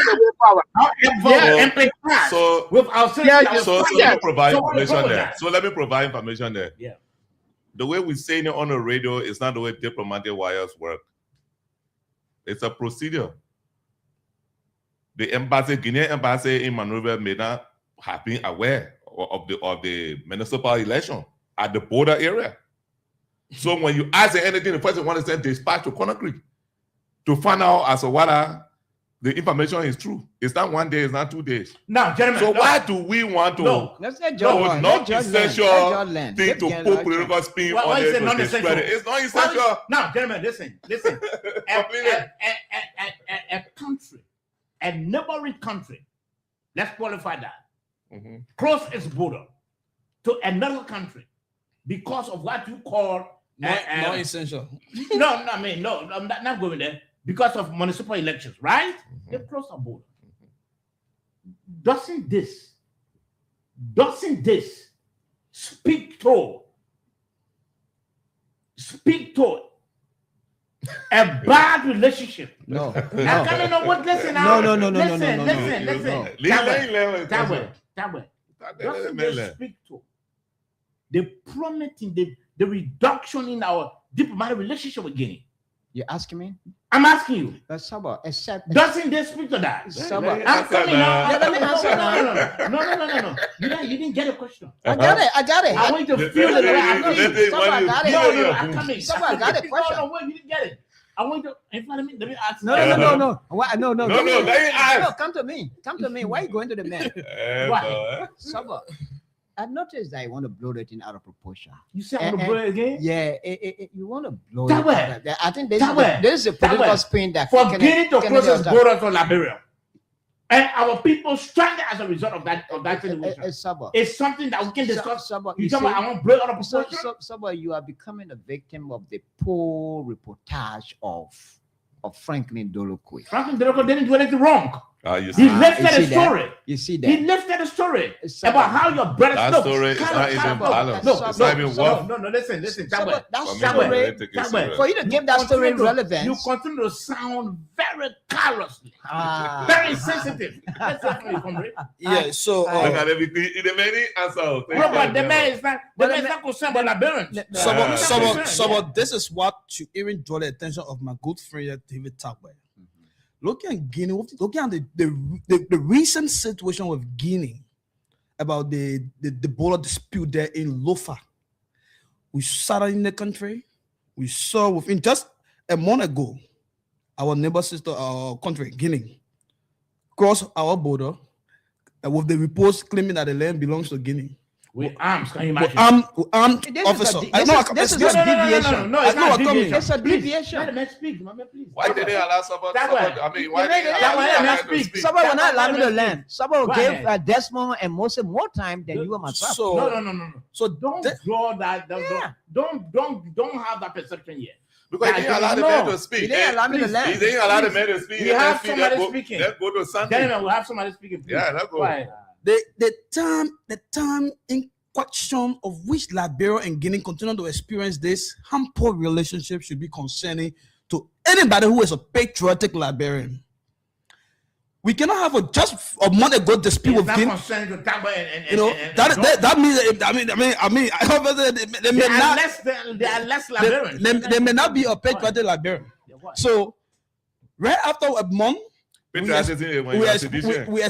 So with our citizens. So let me provide information there. that? So let me provide information there. Yeah. The way we're saying it on the radio is not the way diplomatic wires work. It's a procedure. The embassy, Guinean embassy in Monrovia may not have been aware of the municipal election at the border area. So when you ask anything, the person wants to send dispatch to Conakry to find out as to whether the information is true. It's not 1 day, it's not 2 days. Now, gentlemen. So no. why do we want to No. Let's let no, John not Let essential John land. thing Let to John put land. political spin Why on is it it to non-essential? discredit it? It's not essential. Now, gentlemen, listen. A country, a neighboring country, let's qualify that, Mhm. close its border to another country because of what you call Not essential. no, I'm not going there because of municipal elections, right? They close our border. Doesn't this speak to a bad relationship? No. Listen. That way. Doesn't this speak to the plummeting, the reduction in our diplomatic relationship with Guinea? You're asking me? I'm asking you. But Saba, except Doesn't this speak to that? Saba, I'm coming now. Yeah, let me answer now. No. You didn't get a question. I got it. I want you to feel it. I'm coming. Saba, I got it. No, I'm coming. Saba, I got a question. No, wait, you didn't get it. I want you to, in front of me, let me ask. No. What? No. No, let me ask. No, come to me. Why are you going to the man? Why? Saba, I noticed that you want to blow the thing out of proportion. You say I want to blow it again? Yeah, you want to blow That it way. out of that. I think this That is a That political way. spin that For Kennedy- Guinea to Kennedy close its has done. border to Liberia. And our people stranded as a result of that situation. Saba, It's something that we can discuss. Saba, You you talk see, about I want to blow it out of proportion? Saba, you are becoming a victim of the poor reportage of Franklin Dolokwe. Franklin Delano didn't do anything wrong. You He see, lifted you a see that? story. You see He that? lifted a story Saba, about how your brothers that look. story is Kind not of- even kind of- balanced. no, It's not even worth. No, listen. Saba, That that for me that to way. story, really take it That way. serious. for you to give that story relevance. You continue to sound very callously, Ah. very sensitive. That's it for you, comrade. Yeah, so Look at everything. The many answer. No, but the man is not. The But man is not concerned about Liberians. So this is what you even draw the attention of my good friend here, David Tagwe. Looking at Guinea, looking at the recent situation with Guinea about the border dispute there in Lofa. We saw that in the country. We saw within just a month ago, our neighbor sister, our country, Guinea, crossed our border with the reports claiming that the land belongs to Guinea. With arms, can you imagine? Armed This is officer. a deviation. No, it's not deviation. It's a Please, deviation. let the man speak, my man, please. Why did they allow somebody? That way. I mean, why They did made they it- that allow way, somebody let to me speak? speak. Somebody will not allow Let me me to speak. land. Somebody will Go give ahead. Desmond and Moses more time than you and myself. So No. So Don't th- draw that. Yeah. Don't have that perception yet. Because he didn't allow the man to speak. He didn't allow me to He land. didn't allow the man to speak. We Let have them speak. somebody Let's go- speaking. Let's go to Sunday. Gentlemen, we'll have somebody speaking. Please. Yeah, let's go. Go ahead. the time in question of which Liberia and Guinea continue to experience this harmful relationship should be concerning to anybody who is a patriotic Liberian. We cannot have just a month ago dispute It's with not Guinea. concerning the Tagba and You know that means they may not they are less Liberians. they may not be a patriotic Liberian. So right after a month, Patriotism when you are sedition. we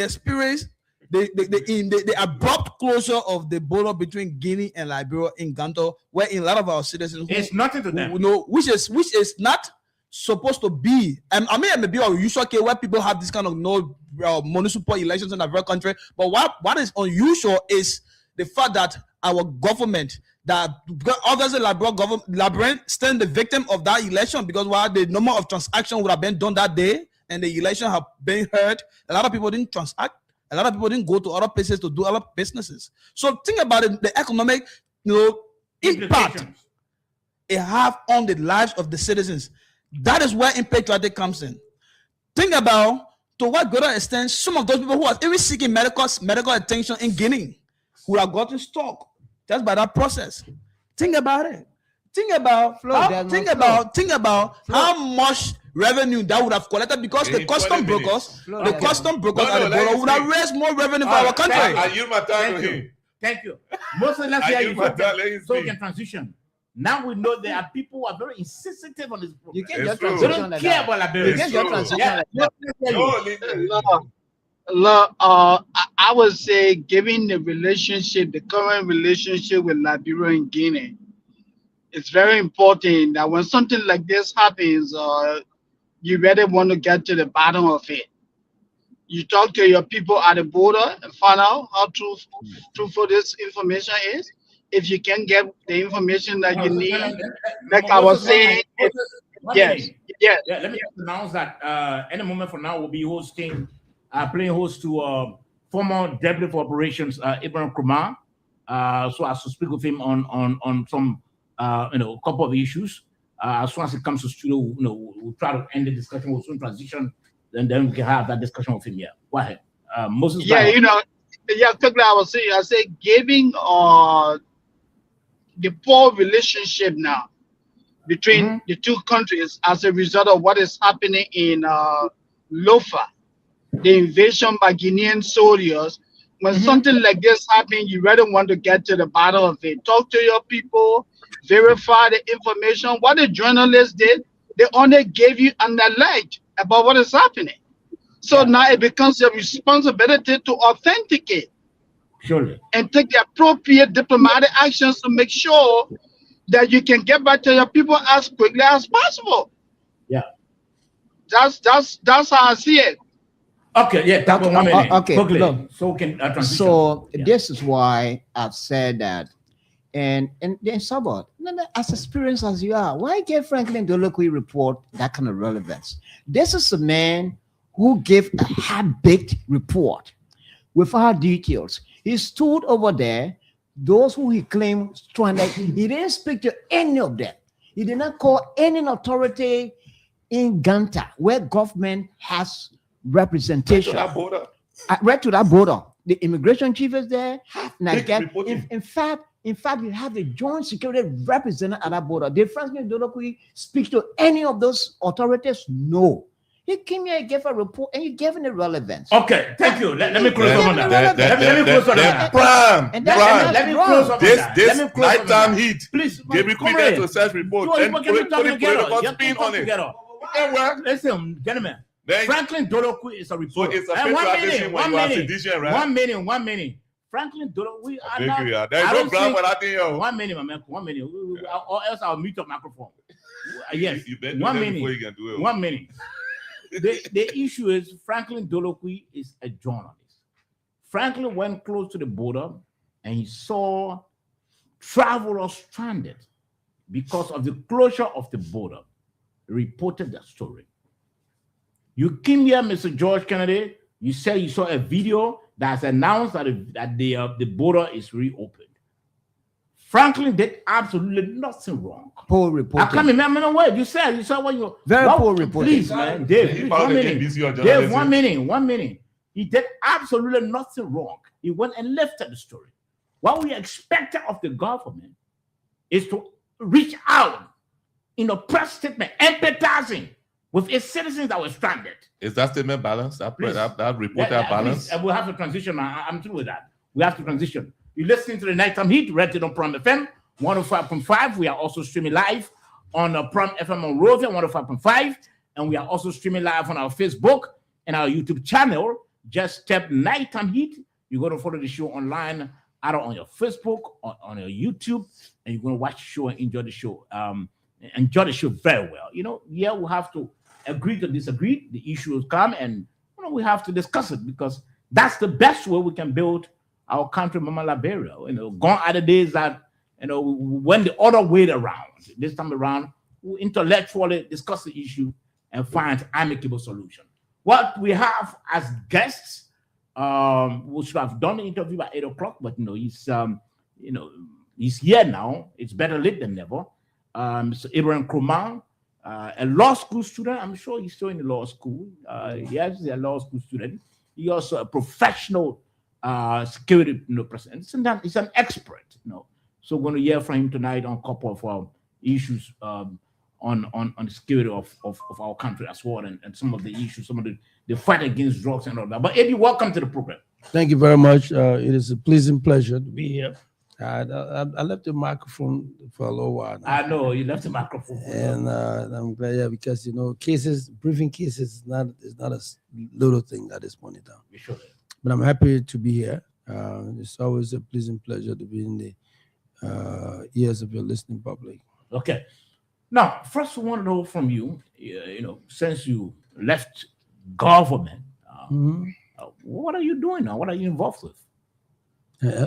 experience the abrupt closure of the border between Guinea and Liberia in Ganto, where in a lot of our citizens It's nothing to them. who know which is not supposed to be. I mean, it may be a usual case where people have this kind of municipal elections in our country, but what is unusual is the fact that our government, that obviously Liberian stand the victim of that election, because while the number of transactions would have been done that day and the election have been heard, a lot of people didn't transact. A lot of people didn't go to other places to do other businesses. So think about it, the economic, impact Implications. it have on the lives of the citizens. That is where impatriotic comes in. Think about to what greater extent some of those people who are even seeking medical attention in Guinea, who have gotten stuck just by that process. Think about it. Think about how much revenue that would have collected, because the In custom 20 brokers, minutes. the custom brokers No, at the let border me would have speak. raised more revenue for All our right, country. thank I yield my time Thank to you. him. Thank you. Mostly, let's I hear yield you my first, time, let him so we speak. can transition. Now we know there are people who are very insensitive on this program. You can't It's just true. They transition don't like care that. about You Liberians. can't It's just true. transition Yeah, like let's hear you. No, listen. Look, I would say, given the relationship, the current relationship with Liberia and Guinea, it's very important that when something like this happens, you really want to get to the bottom of it. You talk to your people at the border and find out how truthful this information is. If you can get the information that you need, like I was saying, yes, yes. Yeah, let me announce that any moment from now we'll be hosting, playing host to former Deputy for Operations Ibrahim Kumar. So as to speak with him on some a couple of issues. As soon as it comes to studio, we'll try to end the discussion. We'll soon transition, and then we can have that discussion with him. Yeah, go ahead, Moses. Yeah, quickly I was saying, I say giving the poor relationship now between the two countries as a result of what is happening in Lofa, the invasion by Guinean soldiers. When something like this happens, you really want to get to the bottom of it. Talk to your people, verify the information. What the journalists did, they only gave you an alert about what is happening. So now it becomes your responsibility to authenticate. Surely. And take the appropriate diplomatic actions to make sure that you can get back to your people as quickly as possible. Yeah. That's how I see it. Okay, yeah. Okay. Look, so we can transition. So this is why I've said that, and then Sabbath, as experienced as you are, why give Franklin Dolokwe report that kind of relevance? This is a man who gave a half-baked report without details. He stood over there. Those who he claimed stranded, he didn't speak to any of them. He did not call any authority in Ganta where government has representation. Right to that border. The immigration chief is there. In fact, you have the joint security representative at that border. Did Franklin Dolokwe speak to any of those authorities? No. He came here and gave a report, and you gave him the relevance. Okay, thank you. Let me close on that. Let me close on that. Let me close on that. This nighttime heat. Please, give me to search report and put political spin on it. Listen, gentlemen. Franklin Dolokwe is a reporter. So it's a one minute. Franklin Dolokwe. There's no ground for that thing. 1 minute, my man. 1 minute. Or else I'll mute up microphone. Yes. 1 minute. 1 minute. The issue is Franklin Dolokwe is a journalist. Franklin went close to the border and he saw travelers stranded because of the closure of the border. He reported that story. You came here, Mr. George Kennedy. You said you saw a video that's announced that the border is reopened. Franklin did absolutely nothing wrong. Poor reporting. I can't remember no word. You said what you very poor reporting. Please, man, Dave, 1 minute. Dave, 1 minute. 1 minute. He did absolutely nothing wrong. He went and lifted the story. What we expected of the government is to reach out in a press statement, empathizing with its citizens that were stranded. Is that statement balanced? That report balanced? We'll have to transition. I'm through with that. We have to transition. You're listening to the Nighttime Heat, rated on Prom FM 105.5. We are also streaming live on Prom FM on Rovia 105.5. And we are also streaming live on our Facebook and our YouTube channel. Just type Nighttime Heat. You're going to follow the show online, either on your Facebook or on your YouTube. And you're going to watch the show and enjoy the show. Enjoy the show very well. We'll have to agree to disagree. The issue will come and we have to discuss it because that's the best way we can build our country, Mama Liberia. Gone are the days that we went the other way around. This time around, we intellectually discuss the issue and find amicable solution. What we have as guests, we should have done the interview by 8 o'clock, but he's here now. It's better late than never. Mr. Ibrahim Kumar, a law school student. I'm sure he's still in the law school. Yes, he's a law school student. He's also a professional security person. He's an expert. So we're going to hear from him tonight on a couple of issues on the security of our country as well, and some of the issues, some of the fight against drugs and all that. But Eddie, welcome to the program. Thank you very much. It is a pleasing pleasure to be here. I left the microphone for a little while now. I know you left the microphone, and I'm glad, because briefing cases is not a little thing at this point in time. Sure. But I'm happy to be here. It's always a pleasing pleasure to be in the ears of your listening public. Okay. Now, first, we want to know from you, since you left government, what are you doing now? What are you involved with?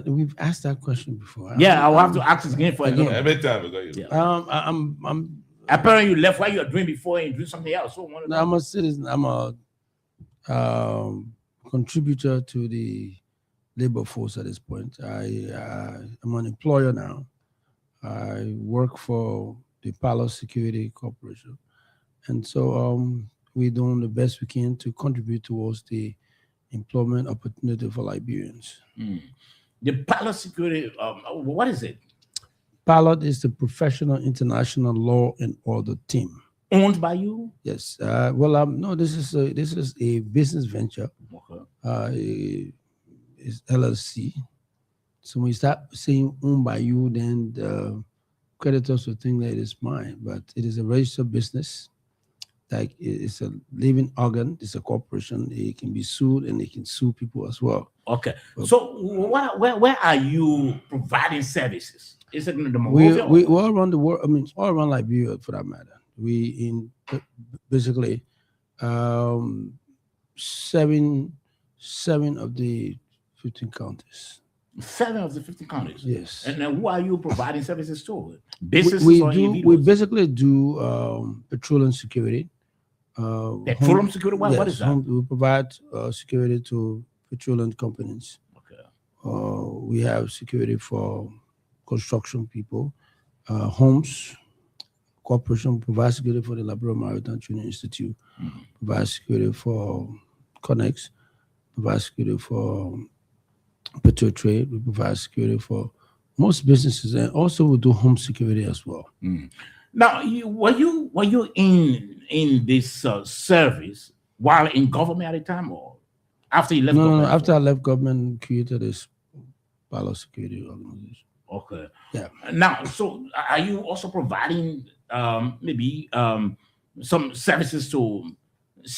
We've asked that question before. Yeah, I'll have to ask this again for again. Every time we got you. I'm Apparently, you left what you were doing before and doing something else. So I wanna know. I'm a citizen. I'm a contributor to the labor force at this point. I'm an employer now. I work for the Palo Security Corporation, and so we're doing the best we can to contribute towards the employment opportunity for Liberians. The Palo Security, what is it? Pilot is the Professional International Law and Order Team. Owned by you? Yes. No. This is a business venture. Okay. It's LLC. So when you start saying owned by you, then the creditors will think that it is mine. But it is a registered business. Like it's a living organ. It's a corporation. It can be sued, and they can sue people as well. Okay. So where are you providing services? Is it in the Monrovia? We all around the world. I mean, all around Liberia, for that matter. We in basically 7 of the 15 counties. 7 of the 15 counties. Yes. And then who are you providing services to? Businesses we or do. individuals? We basically do petroleum security. Petroleum security. What is that? We provide security to petroleum companies. Okay. We have security for construction people, homes. Corporation provides security for the Liberia Maritime Training Institute, provides security for Connex, provides security for Petro Trade, we provide security for most businesses, and also we do home security as well. Now, were you in this service while in government at the time, or after you left? No. After I left government, we created this Palo Security organization. Okay. Yeah. Now, so are you also providing maybe some services to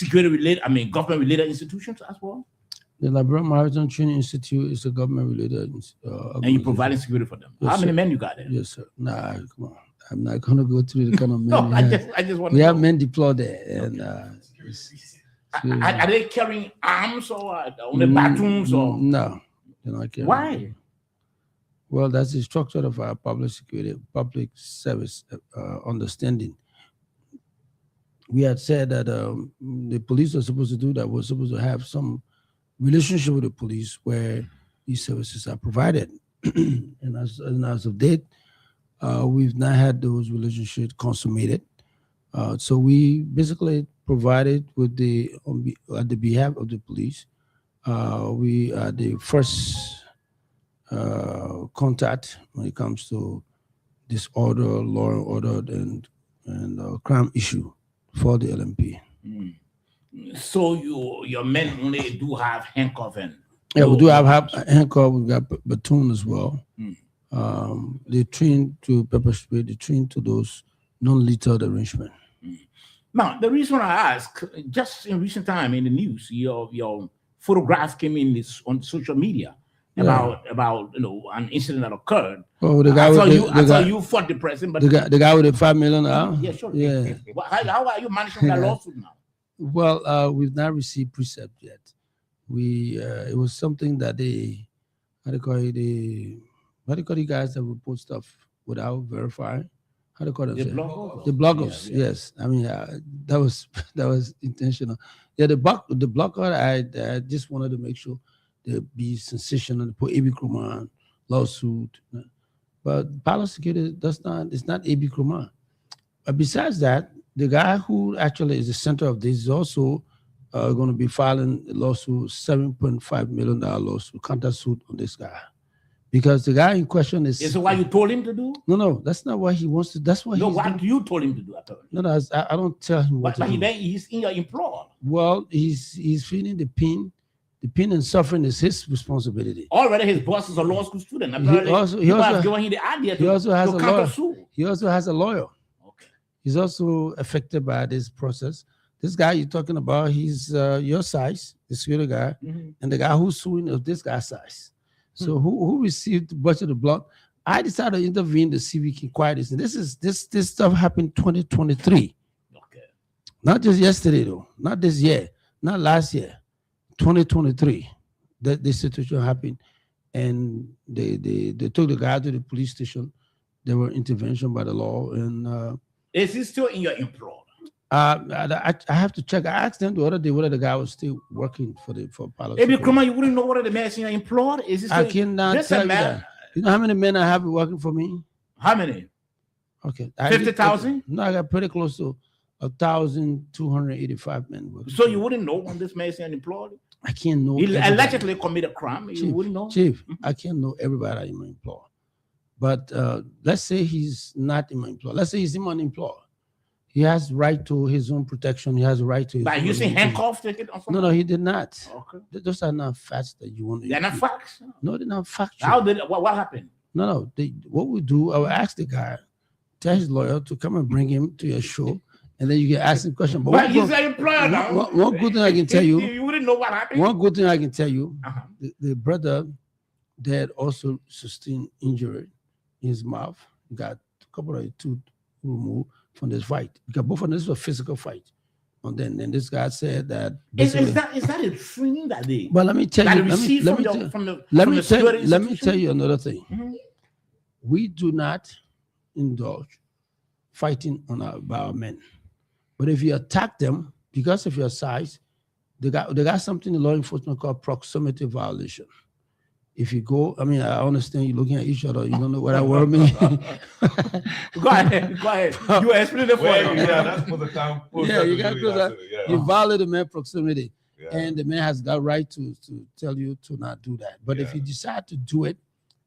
government related institutions as well? The Liberia Maritime Training Institute is a government related and you providing security for them. Yes, How many sir. men you got there? Yes, sir. Nah, come on. I'm not gonna go through the kind of men. No, we I have. just want We to have know. men deployed there, and Are they carrying arms or only batons or no? They're not carrying. why? Well, that's the structure of our public security, public service understanding. We had said that the police are supposed to do that. We're supposed to have some relationship with the police where these services are provided. and as of date, we've not had those relationships consummated. So we basically provided with at the behalf of the police. We are the first contact when it comes to disorder, law and order, and crime issue for the LMP. So your men only do have handcuffing. Yeah, we do have handcuff. We got baton as well. They train to pepper spray. They train to those non-lethal arrangement. Now, the reason I ask, just in recent time in the news, your photograph came in on social media about an incident that occurred. Oh, the guy I thought you fought the president, but the guy with the $5 million. Yeah, sure. Yeah. How are you managing that lawsuit now? Well, we've not received precept yet. It was something that how do you call the guys that report stuff without verifying? How do you call them? The bloggers. The bloggers, Yeah. yes. I mean, that was intentional. Yeah, the blogger, I just wanted to make sure there be sensational, to put A.B. Kruman lawsuit. But Palo Security it's not A.B. Kruman. But besides that, the guy who actually is the center of this is also going to be filing a lawsuit, $7.5 million lawsuit, counter suit on this guy. Because the guy in question is... Is it what you told him to do? No, that's not what he wants to... That's what what you told him to do, apparently. No, I don't tell him what But to do. he's in your employ. Well, he's feeling the pain. The pain and suffering is his responsibility. Already his boss is a law school student. He Apparently, also have given him the idea he also has to a counter lawyer. sue. He also has a lawyer. Okay. He's also affected by this process. This guy you're talking about, he's your size, the security guy, and the guy who's suing is this guy's size. So who received much of the block? I decided to intervene to see if we can quiet this. And this stuff happened 2023. Okay. Not just yesterday though, not this year, not last year, 2023. That this situation happened, and they took the guy to the police station. There were intervention by the law, and is he still in your employ? I have to check. I asked them the other day whether the guy was still working for Palo Maybe Seco. Kruma, you wouldn't know whether the man is in your employ. Is he I still? cannot Listen, tell you man. that. You know how many men I have working for me? How many? Okay, 50,000? No, I got pretty close to 1,285 men working. So for you me. wouldn't know when this man is unemployed? I can't know. He everybody. allegedly committed a crime. You wouldn't know? Chief, I can't know everybody in my employ. But let's say he's not in my employ. Let's say he's in my employ. He has right to his own protection. He has a right to his By own using protection. handcuffs to get on No, he did not. Okay. Those are not facts that you want to They're not use. facts. No, they're not factual. How did what happened? No. What we do, I will ask the guy, tell his lawyer to come and bring him to your show, and then you can ask him questions. But But one he's good- an employer now. one good thing I can tell you, You wouldn't know what happened. one good thing I can tell you, Uh-huh. the brother that also sustained injury in his mouth, got a couple of tooth removed from this fight. Because both of them, this was a physical fight. And then this guy said that Is basically. that a training that they But let me tell that you, they let me receive let from me the tell- from the let from me the tell security let me institution? tell you another thing. Mhm. We do not indulge fighting by our men. But if you attack them because of your size, they got something in law enforcement called proximity violation. If you go, I mean, I understand you're looking at each other. You don't know what that word means. Go ahead. You explain it for Well, them. yeah, that's for the town. Yeah, you got to do that. Yeah. You violate the man proximity, Yeah. and the man has got right to tell you to not do that. But if Yeah. you decide to do it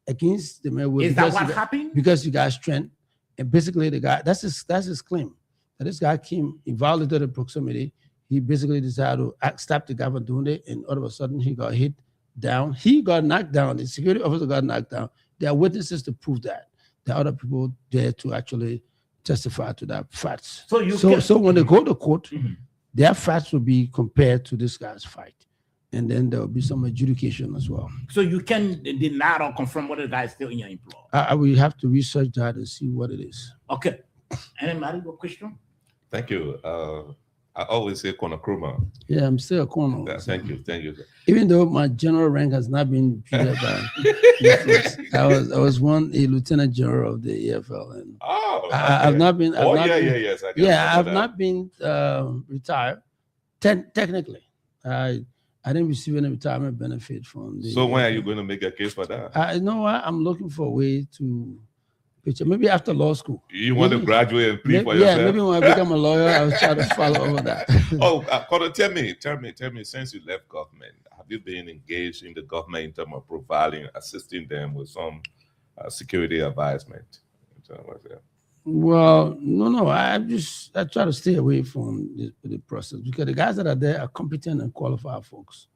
against the man, Is that because what you got- happened? because you got strength, and basically the guy that's his claim that this guy came, he violated the proximity. He basically decided to stop the guy from doing it, and all of a sudden he got hit down. He got knocked down. The security officer got knocked down. There are witnesses to prove that. There are other people there to actually testify to that facts. So you So when they go to court, Mhm. their facts will be compared to this guy's fight, and then there will be some adjudication as well. So you can deny or confirm whether the guy is still in your employ. I will have to research that and see what it is. Okay. Anybody got a question? Thank you. I always say Konakruma. Yeah, I'm still a colonel. Yeah, thank you. Even though my general rank has not been treated by I was a lieutenant general of the EFL, and Oh, I've okay. not been. Oh, yes. I can I've remember that. not been retired. Technically, I didn't receive any retirement benefit from the. So when are you going to make a case for that? You know what? I'm looking for a way to picture. Maybe after law school. You want to maybe- graduate and plead for Yeah, yourself? maybe when I become a lawyer, I'll try to follow over that. Oh, Connor, tell me, since you left government, have you been engaged in the government in terms of providing, assisting them with some security advisement? In terms of that? Well, no. I try to stay away from the process because the guys that are there are competent and qualified folks.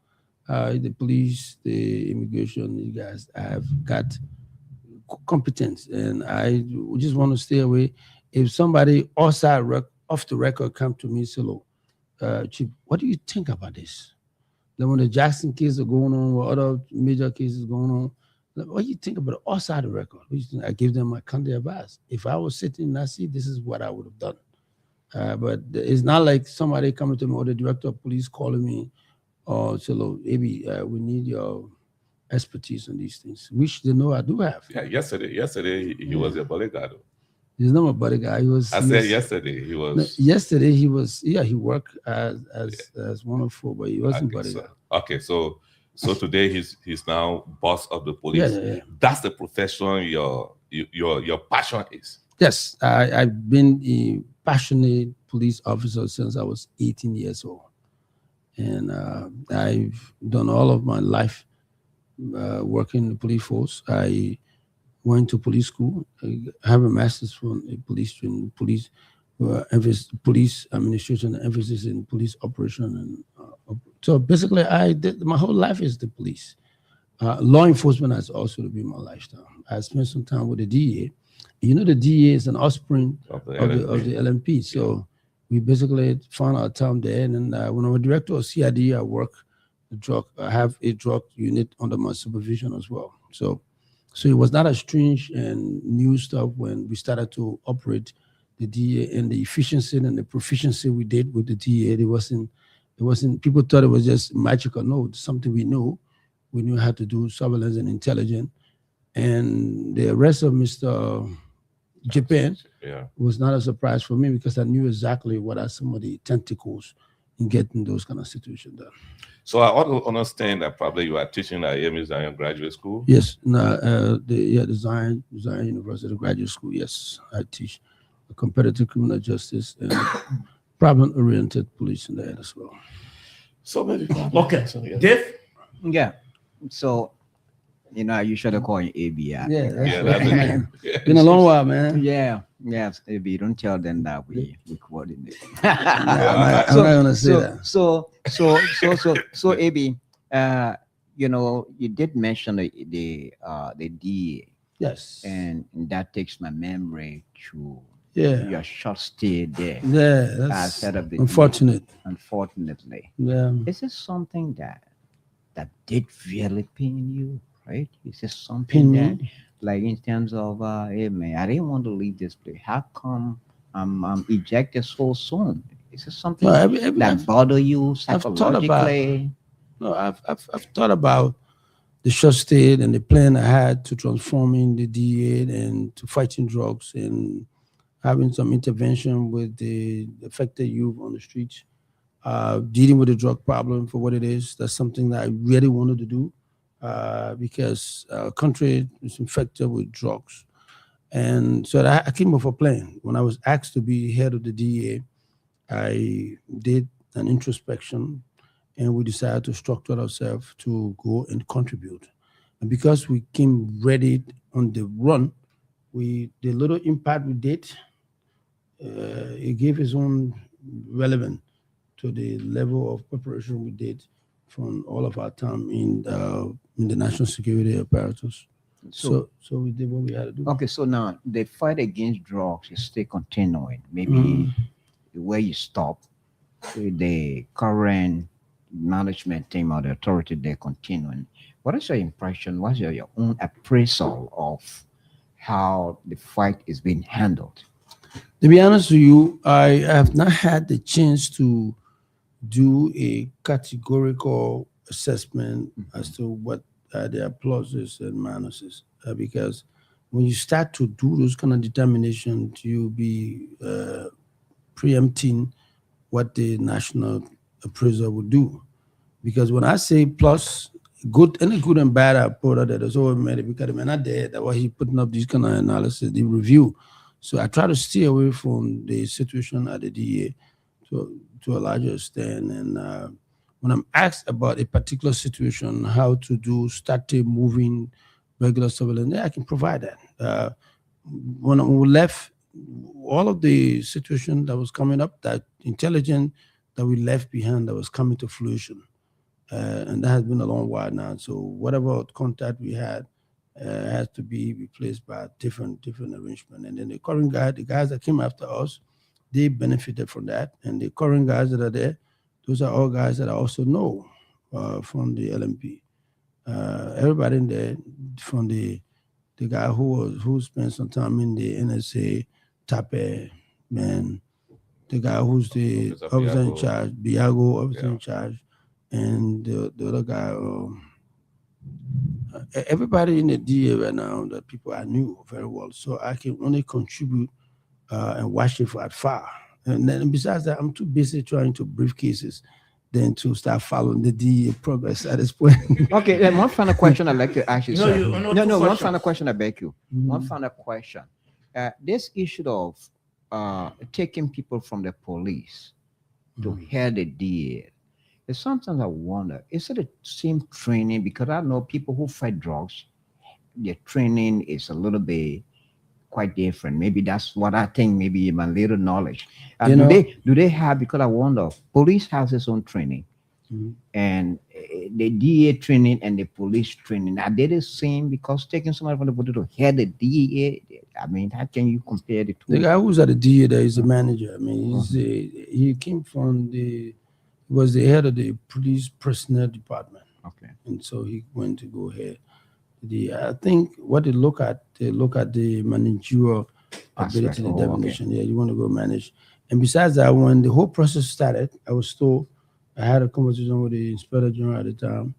The police, the immigration, you guys have got competence, and I just want to stay away. If somebody off the record come to me and say, "Look, Chief, what do you think about this?" Then when the Jackson case are going on, or other major cases going on, like, what do you think about it outside the record? What do you think? I give them my country advice. If I was sitting in that seat, this is what I would have done. But it's not like somebody coming to me or the director of police calling me or say, "Look, maybe we need your expertise on these things," which they know I do have. Yeah, yesterday he was a bodyguard. He's not my bodyguard. Yesterday he was. Yesterday he was. Yeah, he worked as 104, but he wasn't Okay, bodyguard. Okay, so today he's now boss of the police. Yeah. That's the profession your passion is. Yes, I've been a passionate police officer since I was 18 years old. And I've done all of my life working in the police force. I went to police school. I have a master's from a police training, police administration, and emphasis in police operation. And so basically, my whole life is the police. Law enforcement has also to be my lifestyle. I spent some time with the DEA. You know, the DEA is an offspring of the LMP. So we basically found our time there. And then when I was director of CID, I have a drug unit under my supervision as well. So So it was not a strange and new stuff when we started to operate the DEA, and the efficiency and the proficiency we did with the DEA. It wasn't. People thought it was just magical. No, it's something we knew. We knew how to do surveillance and intelligence. And the arrest of Mr. Japan Yeah. was not a surprise for me because I knew exactly what are some of the tentacles in getting those kind of situations done. So I ought to understand that probably you are teaching at AMU Zion Graduate School. Yes, the Zion University Graduate School. Yes, I teach competitive criminal justice and problem-oriented policing there as well. So maybe. Okay. So, yeah. Dave? Yeah. So, I usually call you AB. Yeah, Yeah, that's okay. Yeah. been a long while, man. Yeah. Yes, AB. Don't tell them that we coordinate. I'm not gonna say that. So, AB, you did mention the DA, Yes. and that takes my memory to Yeah. your short stay there. Yeah, As that's head of the unfortunate. DA, unfortunately. Yeah. Is this something that did really pain you, right? Is this something Pain that, like in terms of, hey man, I didn't want to leave this place. How come I'm ejected so soon? Is this something No, that bother you I've thought about- psychologically? No, I've thought about the short stay and the plan I had to transforming the DEA and to fighting drugs and having some intervention with the affected youth on the streets, dealing with the drug problem for what it is. That's something that I really wanted to do because our country is infected with drugs. And so I came up with a plan. When I was asked to be head of the DEA, I did an introspection and we decided to structure ourselves to go and contribute. And because we came ready on the run, the little impact we did, it gave its own relevance to the level of preparation we did from all of our time in the national security apparatus. So we did what we had to do. Okay, so now the fight against drugs is still continuing. Maybe where you stop, the current management team or the authority, they're continuing. What is your impression? What's your own appraisal of how the fight is being handled? To be honest with you, I have not had the chance to do a categorical assessment as to what their pluses and minuses, because when you start to do those kind of determinations, you'll be preempting what the national appraiser would do. Because when I say plus, good, any good and bad, I put out that there's always made it because they're not there. That's why he's putting up these kind of analysis, the review. So I try to steer away from the situation at the DEA to a larger extent. And when I'm asked about a particular situation, how to start moving regular surveillance, yeah, I can provide that. When we left, all of the situation that was coming up, that intelligence that we left behind that was coming to fruition. And that has been a long while now. So whatever contact we had has to be replaced by different arrangement. And then the current the guys that came after us, they benefited from that. And the current guys that are there, those are all guys that I also know from the LMP. Everybody in there, from the guy who spent some time in the NSA, Tape, man, the guy who's the officer in charge, Biago, officer in charge, and the other guy, everybody in the DA right now, the people I knew very well. So I can only contribute and watch it from afar. And then besides that, I'm too busy trying to brief cases than to start following the DA progress at this point. Okay, then one final question I'd like to ask you, sir. No, one final question I beg you. One final question. This issue of taking people from the police to head the DA, sometimes I wonder, is it the same training? Because I know people who fight drugs, their training is a little bit quite different. Maybe that's what I think, maybe my little knowledge. Do they have, because I wonder, police has its own training, and the DA training and the police training, are they the same? Because taking somebody from the police to head the DA, I mean, how can you compare the two? The guy who's at the DA there is the manager. I mean, he came from was the head of the police personnel department. Okay. And so he went to go ahead. I think what they look at the managerial ability, Aspect. the Oh, okay. definition. Yeah, you want to go manage. And besides that, when the whole process started, I was told, I had a conversation with the inspector general at the time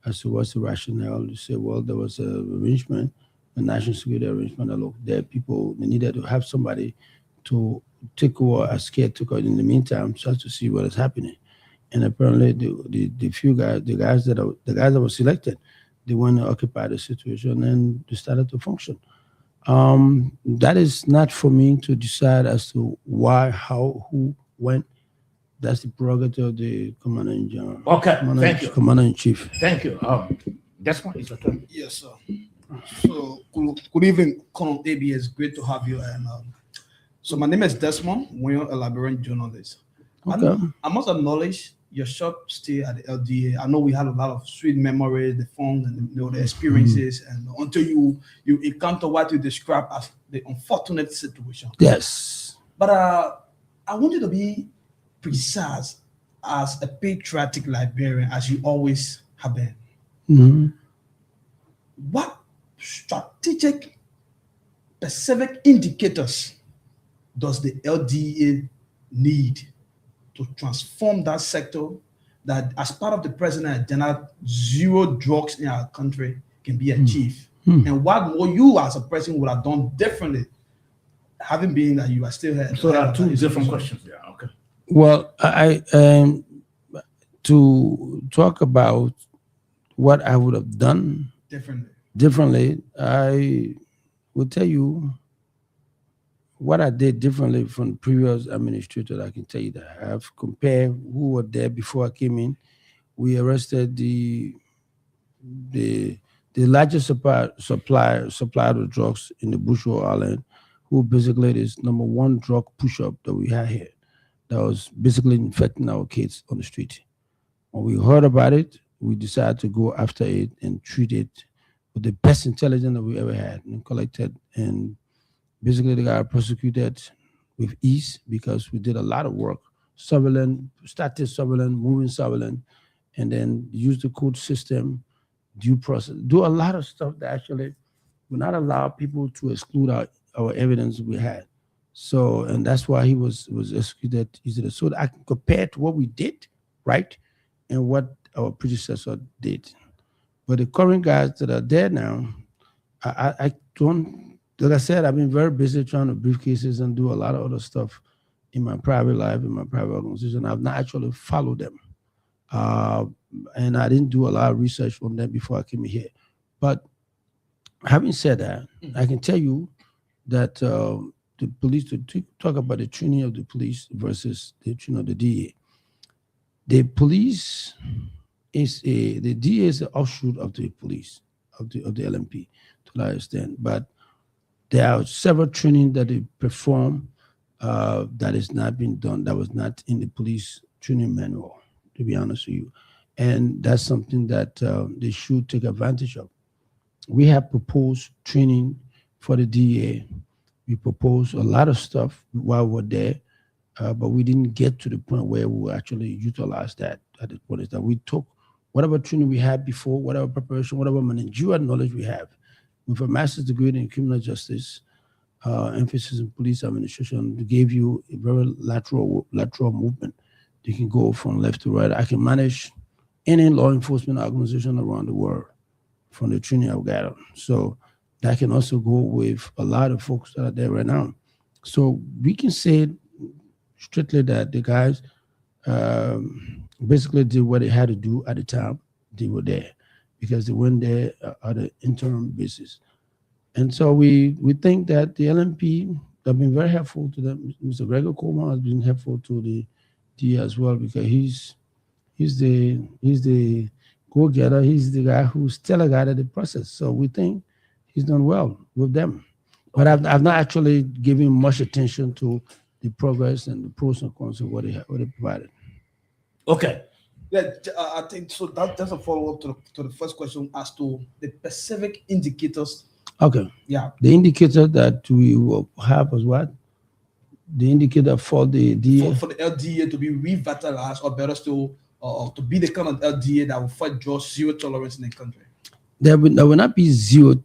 as to what's the rationale. They said, well, there was a arrangement, a national security arrangement. That look, there are people, they needed to have somebody to take over as caretaker in the meantime, just to see what is happening. And apparently, the few guys, the guys that were selected, they went to occupy the situation and they started to function. That is not for me to decide as to why, how, who, when. That's the prerogative of the commander in general. Okay, thank you. Commander in chief. Thank you. Desmond, it's your turn. Yes, sir. So, good evening, Colonel ABS. Great to have you. And so, my name is Desmond. We're a Liberian journalist. Okay. I must acknowledge your short stay at the LDA. I know we had a lot of sweet memories, the fun, and the experiences, and until you encounter what you describe as the unfortunate situation. Yes. But I want you to be precise as a patriotic Liberian, as you always have been. Mhm. What strategic, specific indicators does the LDA need to transform that sector, that as part of the president's agenda, zero drugs in our country can be achieved? And what more you as a president would have done differently, having been that you are still here? So there are two different questions there. Okay. Well, I to talk about what I would have done differently, I will tell you what I did differently from the previous administrator. I can tell you that I've compared who were there before I came in. We arrested the largest supplier of drugs in the Bushel Island, who basically is number one drug push-up that we had here, that was basically infecting our kids on the street. When we heard about it, we decided to go after it and treat it with the best intelligence that we ever had and collected. And basically, they got prosecuted with ease because we did a lot of work, surveillance, static surveillance, moving surveillance, and then use the court system, due process, do a lot of stuff that actually would not allow people to exclude our evidence we had. So, and that's why he was executed easily. So I can compare to what we did, right, and what our predecessor did. But the current guys that are there now, I don't, like I said, I've been very busy trying to brief cases and do a lot of other stuff in my private life, in my private organization. I've not actually followed them. And I didn't do a lot of research on them before I came here. But having said that, I can tell you that the police, to talk about the training of the police versus the training of the DA. The police is the DA is an offshoot of the police, of the LMP, to that extent. But there are several training that they perform that is not being done, that was not in the police training manual, to be honest with you. And that's something that they should take advantage of. We have proposed training for the DA. We proposed a lot of stuff while we're there, but we didn't get to the point where we actually utilize that at the point that we took whatever training we had before, whatever preparation, whatever managerial knowledge we have, with a master's degree in criminal justice, emphasis in police administration, to give you a very lateral movement. You can go from left to right. I can manage any law enforcement organization around the world from the training I've got. So that can also go with a lot of folks that are there right now. So we can say strictly that the guys basically did what they had to do at the time they were there, because they went there at an interim basis. And so we think that the LMP have been very helpful to them. Mr. Gregor Coleman has been helpful to the DA as well, because he's the go-getter. He's the guy who's teleguided the process. So we think he's done well with them. But I've not actually given much attention to the progress and the pros and cons of what they provided. Okay. Yeah, I think so. That's a follow-up to the first question as to the specific indicators. Okay. Yeah. The indicator that we will have was what? The indicator for the DA? For the LDA to be revitalized, or better still, to be the kind of LDA that will fight drugs, zero tolerance in the country. There will not be zero.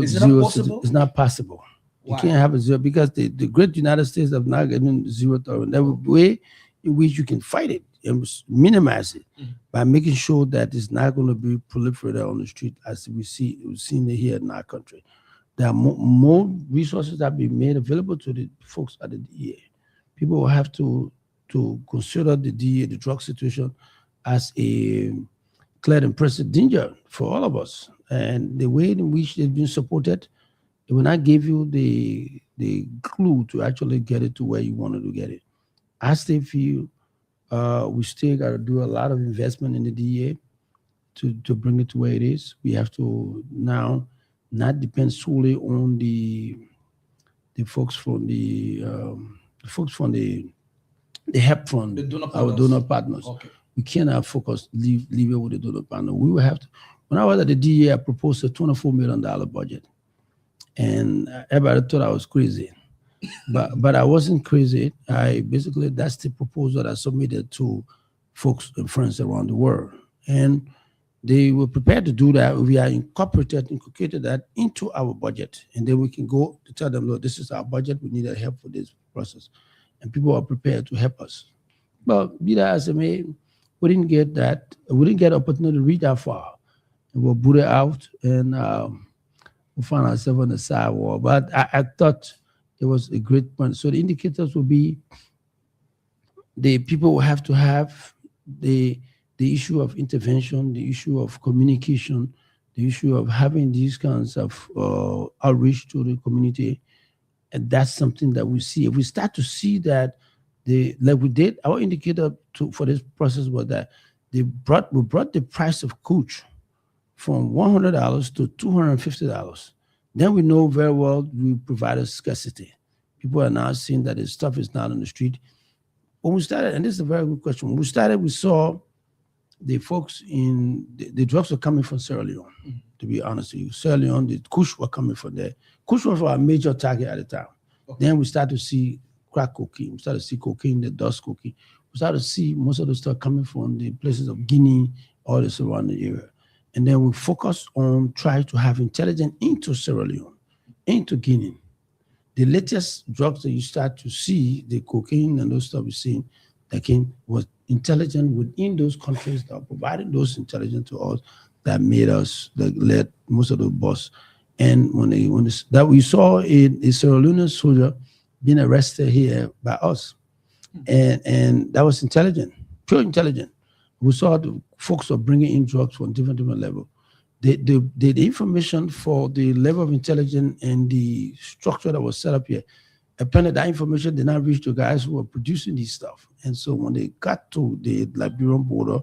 Is it not possible? It's not possible. Why? You can't have a zero because the great United States have not gotten zero tolerance. There will be a way in which you can fight it and minimize it by making sure that it's not going to be proliferated on the street as we've seen it here in our country. There are more resources that be made available to the folks at the DEA. People will have to consider the DEA, the drug situation, as a clear and present danger for all of us. And the way in which they've been supported, it will not give you the clue to actually get it to where you wanted to get it. I still feel we still got to do a lot of investment in the DEA to bring it to where it is. We have to now not depend solely on the folks from the help from our donor partners. Okay. We cannot focus, leave it with the donor partner. We will have to. When I was at the DEA, I proposed a $24 million budget. And everybody thought I was crazy. But I wasn't crazy. That's the proposal I submitted to folks and friends around the world. And they were prepared to do that. We are incorporated that into our budget. And then we can go to tell them, look, this is our budget. We need help for this process. And people are prepared to help us. But be that as it may, we didn't get that. We didn't get an opportunity to reach that far. And we'll boot it out and we found ourselves on the sidewalk. But I thought it was a great point. So the indicators will be the people will have to have the issue of intervention, the issue of communication, the issue of having these kinds of outreach to the community. And that's something that we see. If we start to see that, like we did, our indicator for this process was that we brought the price of coach from $100 to $250. Then we know very well we provided scarcity. People are now seeing that the stuff is not on the street. When we started, and this is a very good question, when we started, we saw the folks in the drugs were coming from Sierra Leone, to be honest with you. Sierra Leone, the Kush were coming from there. Kush was our major target at the time. Okay. Then we started to see crack cocaine. We started to see cocaine, the dust cocaine. We started to see most of the stuff coming from the places of Guinea, all the surrounding area. And then we focused on trying to have intelligence into Sierra Leone, into Guinea. The latest drugs that you start to see, the cocaine and those stuff we're seeing, that was intelligent within those countries that are providing those intelligence to us that made us, that led most of the boss. And that we saw a Sierra Leonean soldier being arrested here by us. And that was intelligent, pure intelligent. We saw the folks are bringing in drugs from different levels. The information for the level of intelligence and the structure that was set up here, apparently that information did not reach the guys who were producing this stuff. And so when they got to the Liberian border,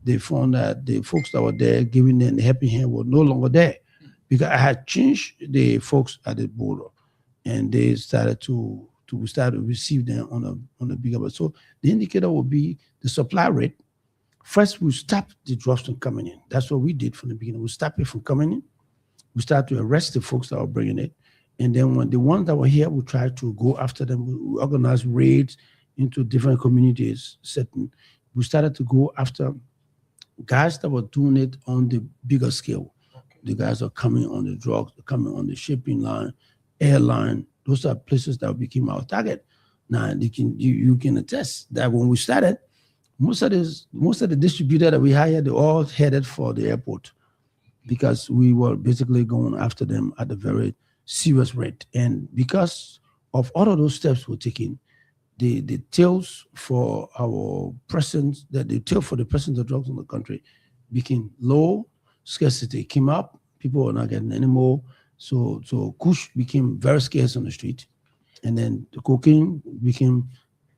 they found that the folks that were there giving them the helping hand were no longer there, because I had changed the folks at the border, and they started to receive them on a bigger level. So the indicator will be the supply rate. First, we stop the drugs from coming in. That's what we did from the beginning. We stopped it from coming in. We started to arrest the folks that were bringing it. And then when the ones that were here, we tried to go after them. We organized raids into different communities. We started to go after guys that were doing it on the bigger scale. Okay. The guys are coming on the drugs, coming on the shipping line, airline. Those are places that became our target. Now, you can attest that when we started, most of the distributors that we hired, they all headed for the airport, because we were basically going after them at a very serious rate. And because of all of those steps we're taking, the tails for our presence, the tail for the presence of drugs in the country became low, scarcity came up, people were not getting any more. So Kush became very scarce on the street. And then the cocaine became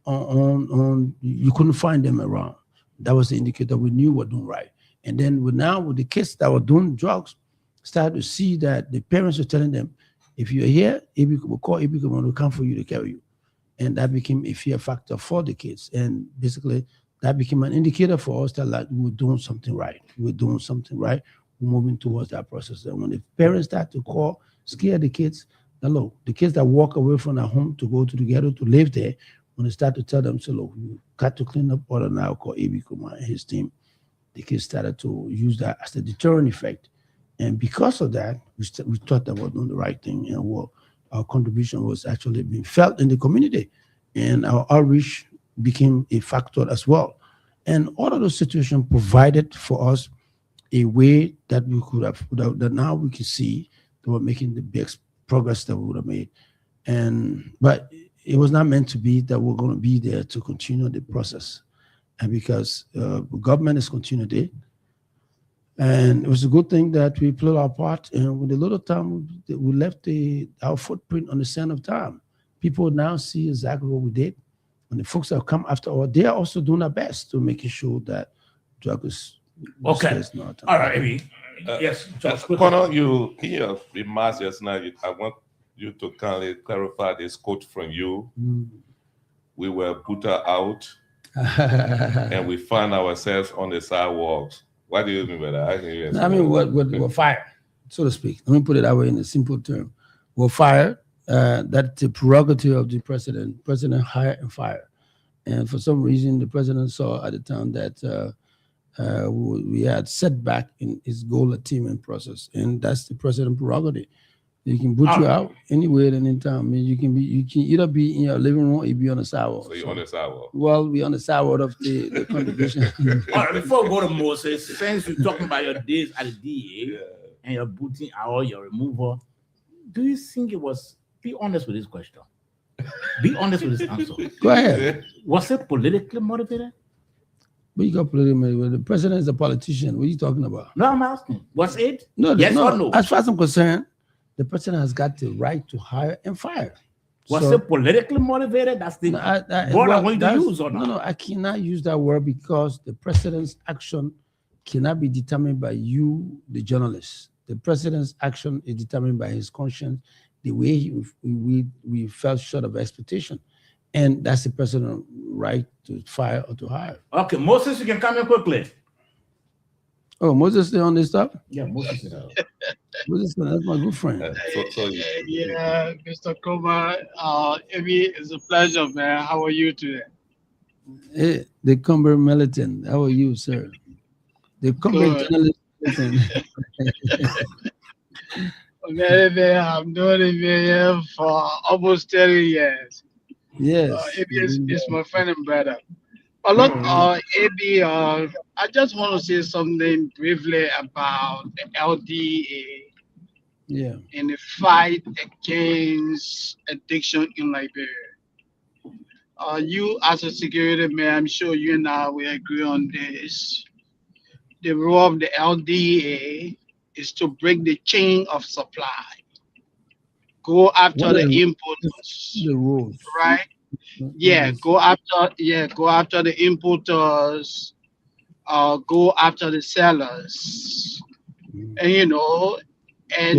on you couldn't find them around. That was the indicator we knew we're doing right. And then with the kids that were doing drugs, started to see that the parents were telling them, if you're here, we'll call Ibiko, we'll come for you to carry you. And that became a fear factor for the kids. And basically that became an indicator for us that like we're doing something right. We're doing something right. We're moving towards that process. And when the parents start to call, scare the kids, the kids that walk away from their home to go to the ghetto to live there, when they start to tell them, so look, you got to clean up order now, called Abi Kuma and his team, the kids started to use that as a deterrent effect. And because of that, we thought that we're doing the right thing, and our contribution was actually being felt in the community, and our outreach became a factor as well. And all of those situations provided for us a way that we could have, that now we can see that we're making the big progress that we would have made. But it was not meant to be that we're going to be there to continue the process. And because the government has continued it, and it was a good thing that we played our part. And with a little time, we left our footprint on the sand of time. People now see exactly what we did. And the folks that have come after us, they are also doing their best to making sure that drug is Okay. not. All right, Amy. Yes. Connor, you in your remarks just now, I want you to kindly clarify this quote from you. We were put out and we found ourselves on the sidewalks. What do you mean by that? I mean, we're fired, so to speak. Let me put it that way in a simple term. We're fired. That's the prerogative of the president. President hire and fire. And for some reason, the president saw at the time that we had setback in his goal attainment process, and that's the president prerogative. You can put you out anywhere at any time. I mean, you can either be in your living room or you be on the sidewalk. So you're on the sidewalk. Well, we're on the sidewalk of the contribution. All right, before we go to Moses, since you're talking about your days at the DA and your booting out, your removal, do you think it was? Be honest with this question. Be honest with this answer. Go ahead. Was it politically motivated? But you got political. The president is a politician. What are you talking about? No, I'm asking. Was it? No, Yes or no? As far as I'm concerned, the president has got the right to hire and fire. Was it politically motivated? That's the word I want you to use or not? No, I cannot use that word because the president's action cannot be determined by you, the journalist. The president's action is determined by his conscience, the way we fell short of expectation. And that's the president's right to fire or to hire. Okay, Moses, you can come in quickly. Oh, Moses still on this stuff? Yeah, Moses is out. Moses, that's my good friend. Yeah, Mr. Kuma, Amy, it's a pleasure, man. How are you today? Hey, the Cumber Militant. How are you, sir? The Cumber journalist. Man, I'm doing it, man, for almost 30 years. Yes. It's my friend and brother. Look, AB, I just want to say something briefly about the LDA and the fight against addiction in Liberia. You, as a security man, I'm sure you and I will agree on this. The role of the LDA is to break the chain of supply. Go after the importers. The rules. Right? Go after the importers, go after the sellers, and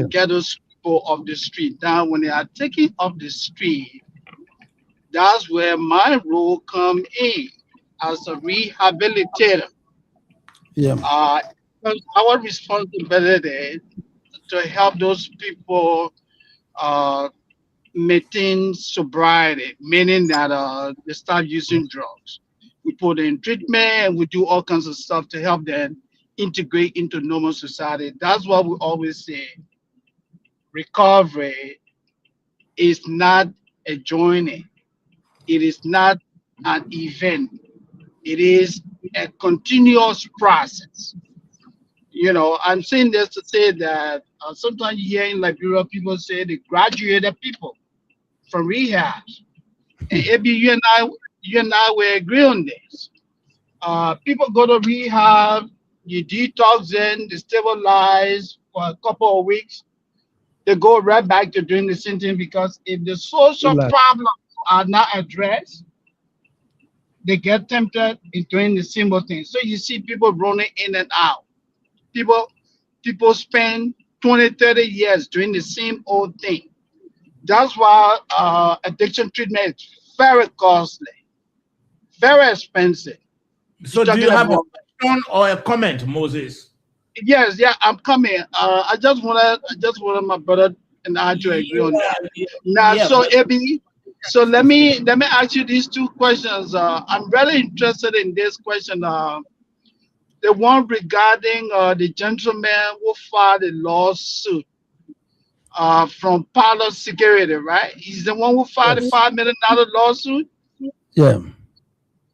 get those people off the street. Now, when they are taken off the street, that's where my role come in as a rehabilitator. Our responsibility to help those people maintain sobriety, meaning that they start using drugs. We put in treatment and we do all kinds of stuff to help them integrate into normal society. That's what we always say. Recovery is not a journey. It is not an event. It is a continuous process. I'm saying this to say that sometimes you hear in Liberia people say they graduated people from rehab. And maybe you and I will agree on this. People go to rehab, you detox them, they stabilize for a couple of weeks, they go right back to doing the same thing because if the social problems are not addressed, they get tempted in doing the simple thing. So you see people running in and out. People spend 20, 30 years doing the same old thing. That's why addiction treatment is very costly, very expensive. So do you have a question or a comment, Moses? Yes, I'm coming. I just wanted my brother and I to agree on that. So Abby, so let me ask you these two questions. I'm really interested in this question. the one regarding the gentleman who filed a lawsuit from Palace Security, right? He's the one who filed Yes. a $5 million lawsuit. Yeah.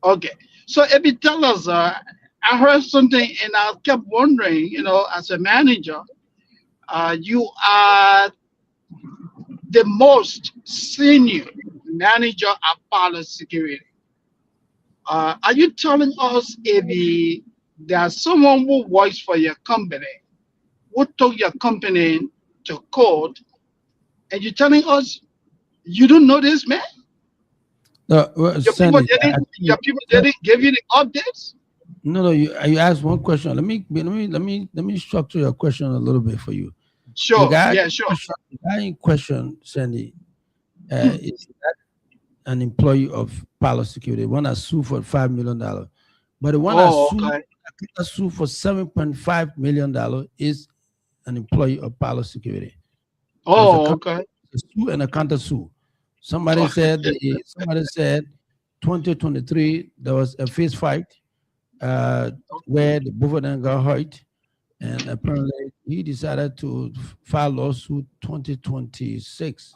Okay. So if you tell us, I heard something and I kept wondering, as a manager, you are the most senior manager at Palace Security. Are you telling us if there's someone who works for your company, who took your company to court, and you're telling us you don't know this man? No, well, Your people Sandy, didn't give you the updates? no. You asked one question. Let me structure your question a little bit for you. Sure. The guy, Yeah, sure. the guy in question, Sandy, is not an employee of Palace Security. The one that sued for $5 million, but the one Okay. that sued for $7.5 million is an employee of Palace Security. Oh, okay. A sue and a counter sue. Somebody said 2023 there was a fist fight where the both of them got hurt, and apparently he decided to file lawsuit 2026.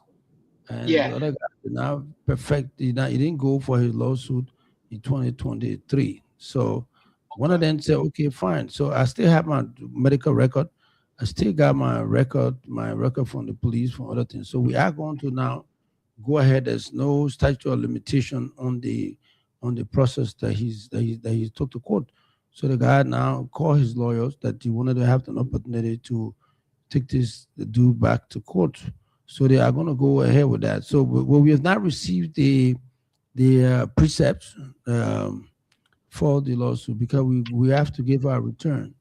And Yeah. the other guy did not perfect. He didn't go for his lawsuit in 2023. So one of them said, "Okay, fine." So I still have my medical record. I still got my record from the police, from other things. So we are going to now go ahead. There's no statute of limitation on the process that he took to court. So the guy now called his lawyers that he wanted to have an opportunity to take this dude back to court. So they are going to go ahead with that. So we have not received the precepts for the lawsuit because we have to give our return.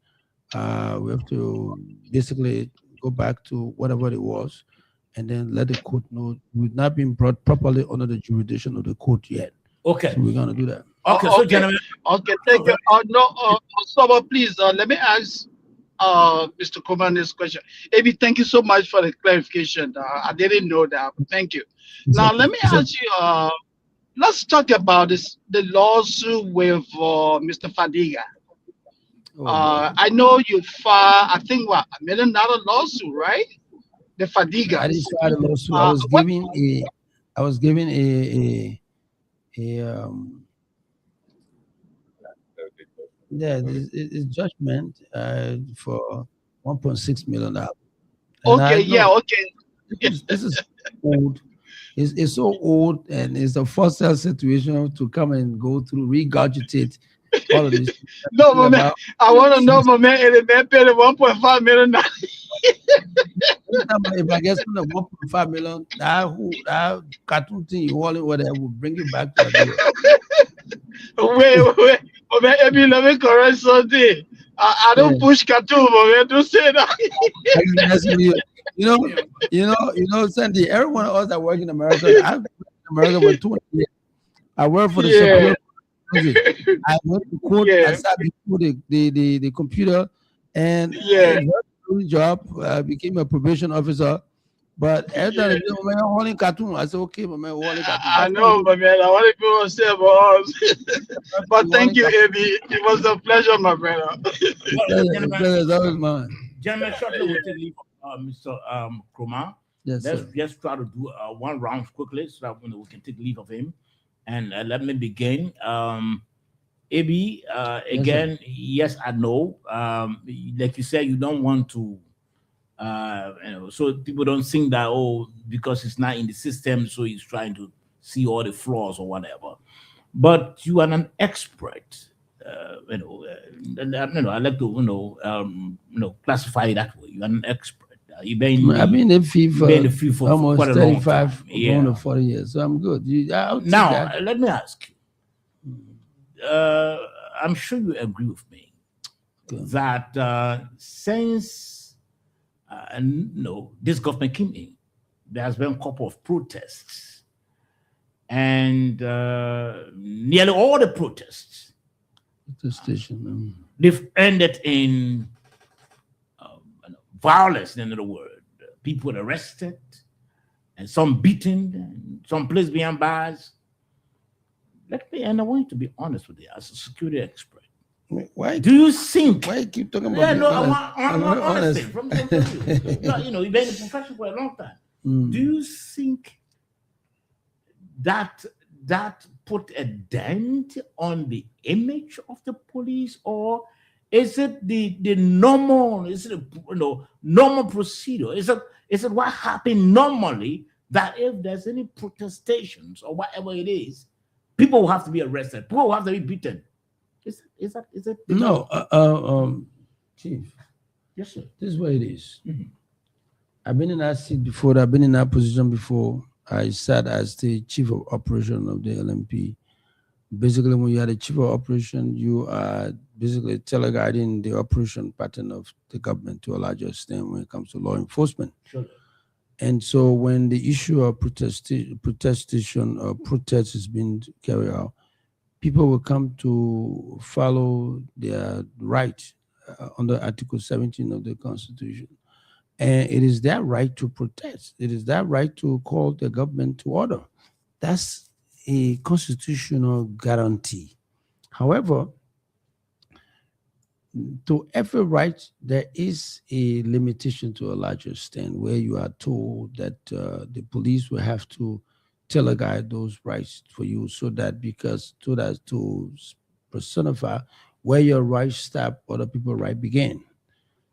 We have to basically go back to whatever it was and then let the court know we've not been brought properly under the jurisdiction of the court yet. Okay. So we're going to do that. Okay. So, gentlemen, Okay, thank you. Soba, please, let me ask Mr. Koman this question. Maybe thank you so much for the clarification. I didn't know that. Thank you. Now, let me ask you, let's talk about the lawsuit with Mr. Fadiga. I know you filed, I think, what, $1 million lawsuit, right? The Fadiga. I didn't file a lawsuit. I was given a it's judgment for $1.6 million. Okay, yeah, okay. This is old. It's so old, and it's a fossil situation to come and go through, regurgitate all of this. No, my man, I want to know, my man, if they paid $1.5 million. If I get some of 1.5 million, that cartoon thing you want, whatever, will bring it back to the Wait. Oh, man, let me correct something. I don't push cartoon, man. Don't say that. You know, Sandy, everyone else that work in America, I've been in America for 20 years. I work for the Supreme Court. I went to court. I sat before the computer, and job. I became a probation officer. But every time my man holding cartoon, I said, "Okay, my man holding cartoon." I know, my man. I want to people say about us. But thank you, Ebi. It was a pleasure, my brother. It's always mine. Gentlemen, shortly we'll take leave of Mr. Kroma. Yes, Let's sir. just try to do one round quickly so that we can take leave of him. And let me begin. Ebi, again, yes, I know. Like you said, you don't want to, so people don't think that, because it's not in the system, so he's trying to see all the flaws or whatever. But you are an expert. I like to, classify it that way. You're an expert. I've been in the field for almost quite a 35, long time. 40 years, so I'm good. Now, let me ask you. I'm sure you agree with me that since this government came in, there has been a couple of protests, and nearly all the protests they've ended in violence. In other words, people arrested, and some beaten, and some placed behind bars. And I want you to be honest with you as a security expert. Why? Do you think? Why you keep talking about? Yeah, being no, I honest? want I'm honesty honest. from you. You've been in the profession for a long time. Mm. Do you think that put a dent on the image of the police, or is it the normal? Is it normal procedure? Is it what happened normally that if there's any protestations or whatever it is, people will have to be arrested, people will have to be beaten? Is it? No, Chief. Yes, sir. This is what it is. Mhm. I've been in that seat before. I've been in that position before. I sat as the chief of operation of the LMP. Basically, when you are the chief of operation, you are basically teleguiding the operation pattern of the government to a larger extent when it comes to law enforcement. Sure. And so when the issue of protestation or protest is being carried out, people will come to follow their right under Article 17 of the Constitution. And it is their right to protest. It is their right to call the government to order. That's a constitutional guarantee. However, to every right, there is a limitation to a larger extent where you are told that the police will have to teleguide those rights for you so that to personify where your rights stop, other people's right begin.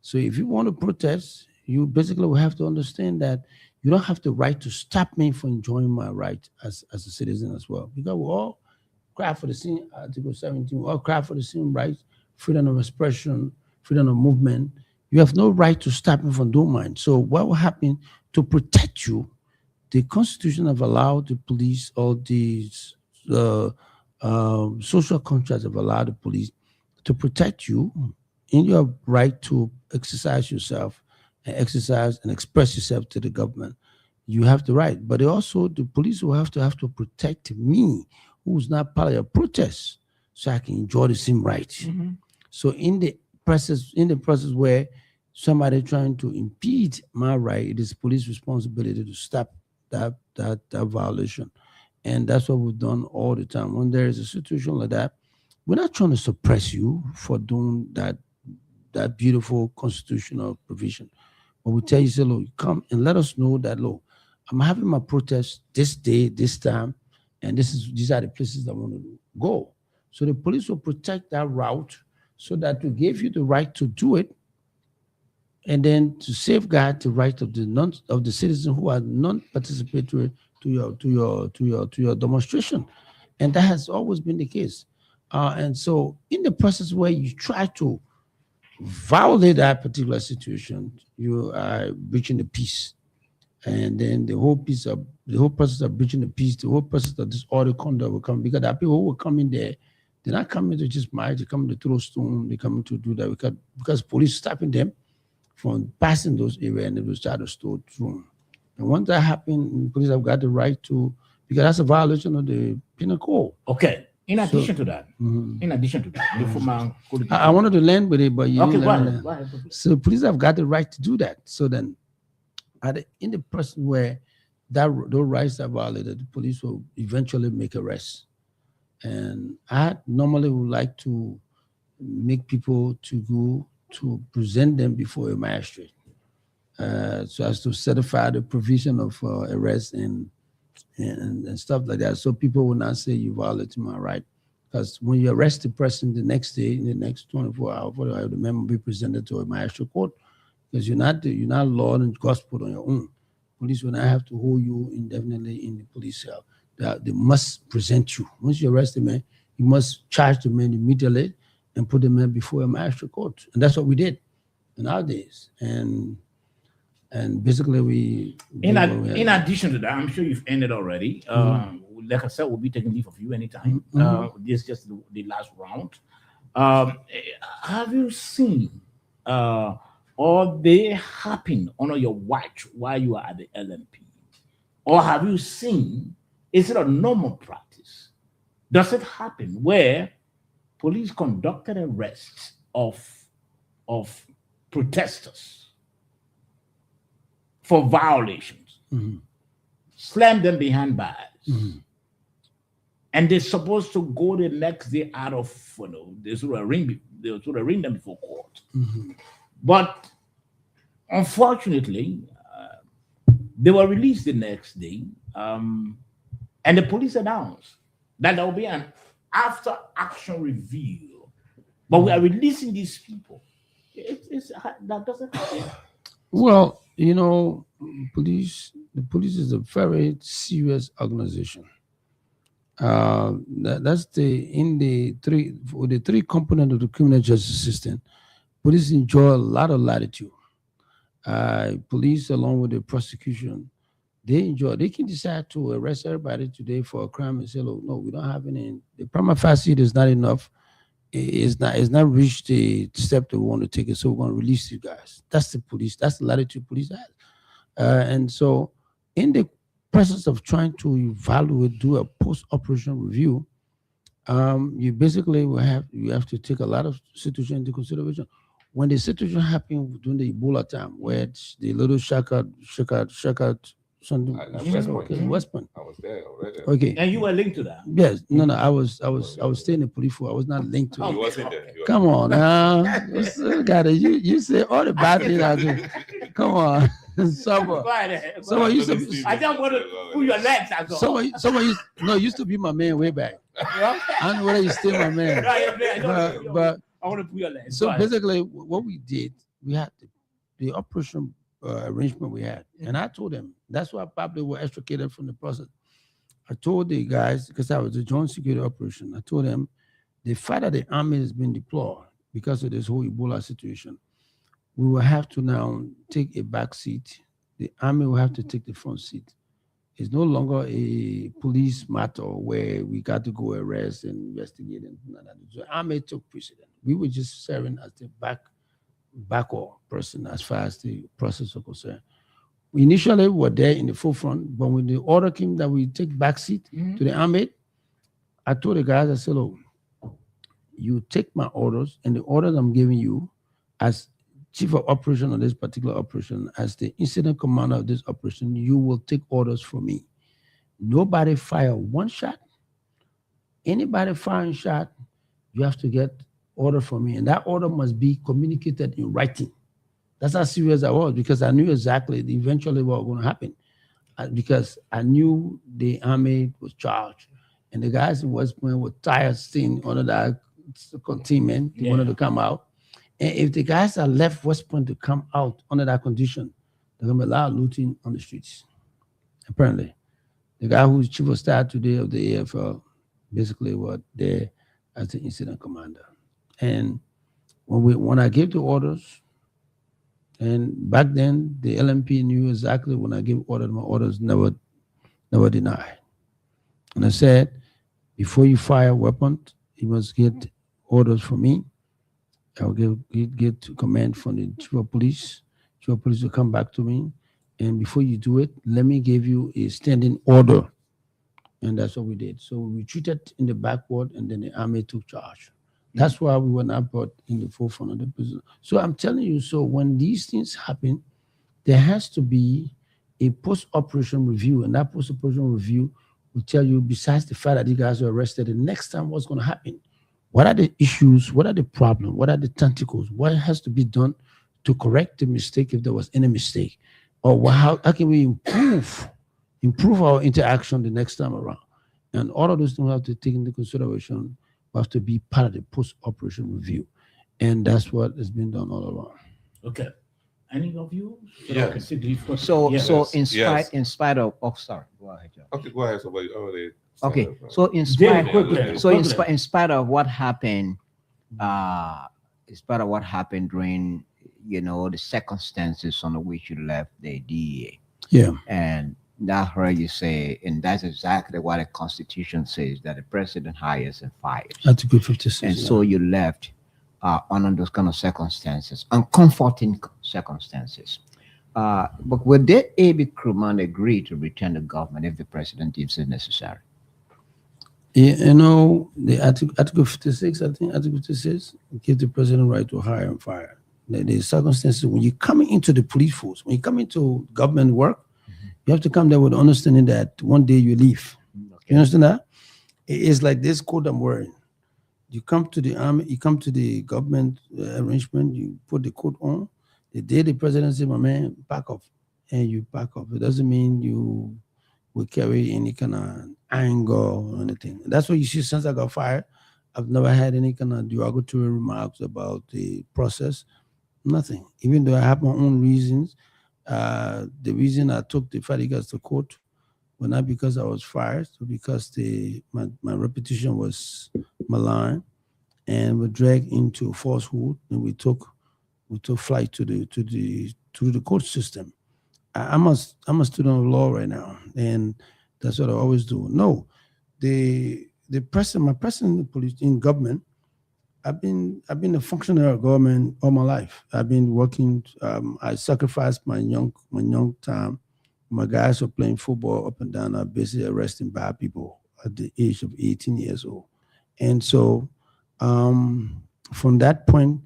So if you want to protest, you basically will have to understand that you don't have the right to stop me from enjoying my right as a citizen as well. Because we all cry for the same Article 17, we all cry for the same rights, freedom of expression, freedom of movement. You have no right to stop me from doing mine. So what will happen to protect you? The Constitution have allowed the police, all these social contracts have allowed the police to protect you in your right to exercise yourself and exercise and express yourself to the government. You have the right, but also the police will have to protect me, who's not part of your protest, so I can enjoy the same rights. Mm-hmm. So in the process where somebody trying to impede my right, it is police responsibility to stop that violation. And that's what we've done all the time. When there is a situation like that, we're not trying to suppress you for doing that beautiful constitutional provision. But we tell you, say, look, come and let us know that, look, I'm having my protest this day, this time, and these are the places I want to go. So the police will protect that route so that to give you the right to do it, and then to safeguard the right of the citizens who are non-participatory to your demonstration. And that has always been the case. And so in the process where you try to violate that particular situation, you are breaching the peace. And then the whole process of breaching the peace, the whole process of disorder conduct will come, because there are people who will come in there. They're not coming to just march, they're coming to throw stone, they're coming to do that because police stopping them from passing those areas, and they will start to store through. And once that happens, police have got the right to, because that's a violation of the penal code. Okay. In addition to that, I wanted to land with it, but you didn't let me land. Go ahead. So police have got the right to do that. So then, in the person where those rights are violated, the police will eventually make arrests. And I normally would like to make people to go to present them before a magistrate, so as to certify the provision of arrest and stuff like that. So people will not say you violated my right. Because when you arrest the person the next day, in the next 24 hours, the member will be presented to a magistrate court, because you're not law and gospel on your own. Police will not have to hold you indefinitely in the police cell. They must present you. Once you arrest the man, you must charge the man immediately and put the man before a magistrate court. And that's what we did in our days. And basically in addition to that, I'm sure you've ended already. Like I said, we'll be taking leave of you anytime. This is just the last round. Have you seen or they happen on your watch while you are at the LMP? Or have you seen, is it a normal practice? Does it happen where police conducted arrests of protesters for violations, slammed them behind bars, and they're supposed to go the next day out of, they sort of ring them before court. But unfortunately, they were released the next day, and the police announced that there will be an after action review, but we are releasing these people. That doesn't happen. Well, the police is a very serious organization. That's the three components of the criminal justice system. Police enjoy a lot of latitude. Police, along with the prosecution, they can decide to arrest everybody today for a crime and say, look, no, we don't have any. The prima facie is not enough. It's not reached the step that we want to take it, so we're going to release you guys. That's the police. That's the latitude police has. And so, in the process of trying to evaluate, do a post-operation review, you basically you have to take a lot of situations into consideration. When the situation happened during the Ebola time, where the little Shaka something West Point. I was there already. Okay. And you were linked to that. Yes. No. I was staying in the police force. I was not linked to it. You wasn't there. Come on, you say all the bad things I do. Come on, someone used to. I don't want to pull your legs. Someone used to be my man way back. I don't know whether you still my man, but I want to pull your legs. so basically, what we did, we had the operation arrangement we had, and I told them that's why probably were extricated from the process. I told the guys, because I was a joint security operation, I told them the fact that the army has been deployed because of this whole Ebola situation, we will have to now take a back seat. The army will have to take the front seat. It's no longer a police matter where we got to go arrest and investigate and that. So the army took precedent. We were just serving as the backup person as far as the process was concerned. We initially were there in the forefront, but when the order came that we take backseat to the army, I told the guys, I said, look, you take my orders, and the orders I'm giving you as chief of operation of this particular operation, as the incident commander of this operation, you will take orders from me. Nobody fire one shot. Anybody firing shot, you have to get order from me, and that order must be communicated in writing. That's how serious I was, because I knew exactly eventually what was going to happen, because I knew the army was charged, and the guys in West Point were tired staying under that containment. They wanted to come out, and if the guys that left West Point to come out under that condition, they're going to be a lot of looting on the streets. Apparently, the guy who's chief of staff today of the AFL basically was there as the incident commander. And when I gave the orders, and back then the LMP knew exactly when I gave orders, my orders never denied. And I said, before you fire a weapon, you must get orders from me. I'll get command from the chief of police. Chief of police will come back to me, and before you do it, let me give you a standing order. And that's what we did. So we retreated in the backward, and then the army took charge. That's why we were not brought in the forefront of the business. So I'm telling you, so when these things happen, there has to be a post-operation review, and that post-operation review will tell you, besides the fact that you guys were arrested, the next time what's going to happen. What are the issues? What are the problems? What are the tentacles? What has to be done to correct the mistake if there was any mistake? Or how can we improve our interaction the next time around? And all of those things we have to take into consideration. We have to be part of the post-operation review. And that's what has been done all along. Okay. Any of you? Yes. So Yes. in spite of sorry, go ahead, John. Okay, go ahead. So, already. Okay, so in spite quickly. in spite of what happened, during the circumstances under which you left the DEA. Yeah. And that heard you say, and that's exactly what the Constitution says, that the president hires and fires. Article 56. And so you left under those kind of circumstances, uncomforting circumstances. But would the A.B. Krumah agree to return the government if the president deems it necessary? The Article 56, I think Article 56 gives the president right to hire and fire. The circumstances, when you're coming into the police force, when you come into government work, you have to come there with understanding that one day you leave. Okay. You understand that? It's like this coat I'm wearing. You come to the army, you come to the government arrangement, you put the coat on. The day the president says, my man, back off, and you back off. It doesn't mean you will carry any kind of anger or anything. That's what you see since I got fired. I've never had any kind of derogatory remarks about the process. Nothing. Even though I have my own reasons. The reason I took the fight against the court was not because I was fired, but because my reputation was maligned and were dragged into falsehood, and we took flight to the court system. I'm a student of law right now, and that's what I always do. No, my president in the police in government. I've been a functionary of government all my life. I've been working. I sacrificed my young time. My guys were playing football up and down. I basically arresting bad people at the age of 18 years old. And so from that point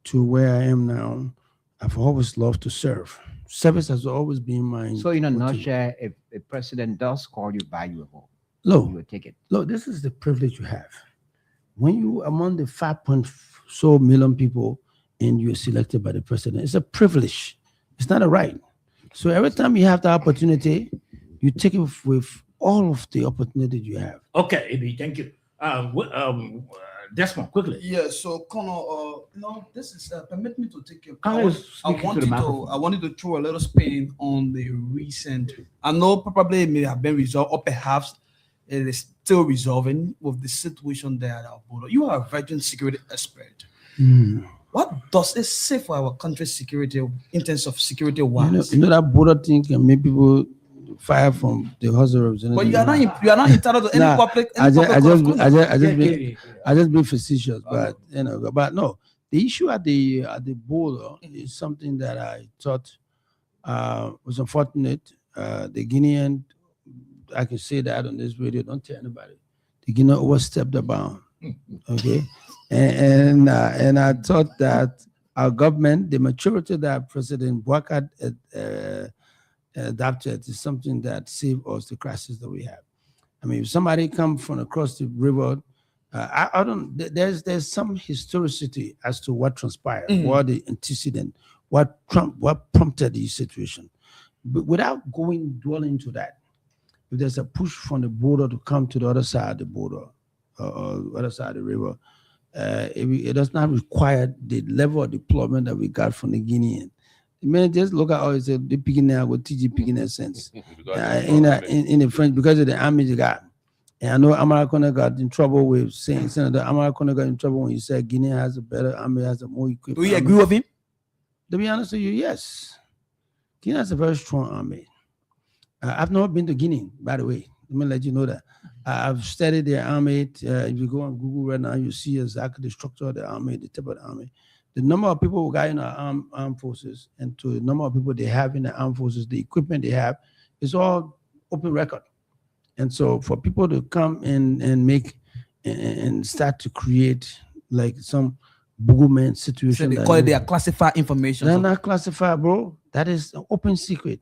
to where I am now, I've always loved to serve. Service has always been my. So in a routine. nutshell, if a president does call you valuable, Look, you will take it. Look, this is the privilege you have. When you among the 5.4 million people and you're selected by the president, it's a privilege. It's not a right. So every time you have the opportunity, you take it with all of the opportunity you have. Okay, AB, thank you. Desmond, quickly. Yeah, so Colonel, this is permit me to take your Colonel, I speak into the microphone. wanted to throw a little spin on the recent. I know probably it may have been resolved, or perhaps it is still resolving with the situation there at our border. You are a veteran security expert. What does it say for our country's security in terms of security wise? You know that border thing can make people fire from the House of Representatives. But you are not entitled to any public. I just be facetious, but but no, the issue at the border is something that I thought was unfortunate. The Guinean, I can say that on this radio. Don't tell anybody. The Guinean overstepped the bound. Okay, and I thought that our government, the maturity that President Bouakai adapted, is something that saved us the crisis that we have. I mean, if somebody come from across the river, I don't. There's some historicity as to what transpired, what the antecedent, what prompted the situation, but without dwelling into that. If there's a push from the border to come to the other side of the border, or other side of the river, it does not require the level of deployment that we got from the Guinean. Man, just look at how it's the beginning with TG picking that sense in the French because of the army they got. And I know Amaracona got in trouble with saying Senator Amaracona got in trouble when he said Guinea has a better army, has a more equipped. Do you agree with him? To be honest with you, yes. Guinea has a very strong army. I've not been to Guinea, by the way. Let me let you know that. I've studied their army. If you go on Google right now, you see exactly the structure of the army, the type of the army. The number of people who got in our armed forces and to the number of people they have in the armed forces, the equipment they have, is all open record. And so for people to come and make and start to create like some boogeyman situation. So they call it their classified information. They're not classified, bro. That is an open secret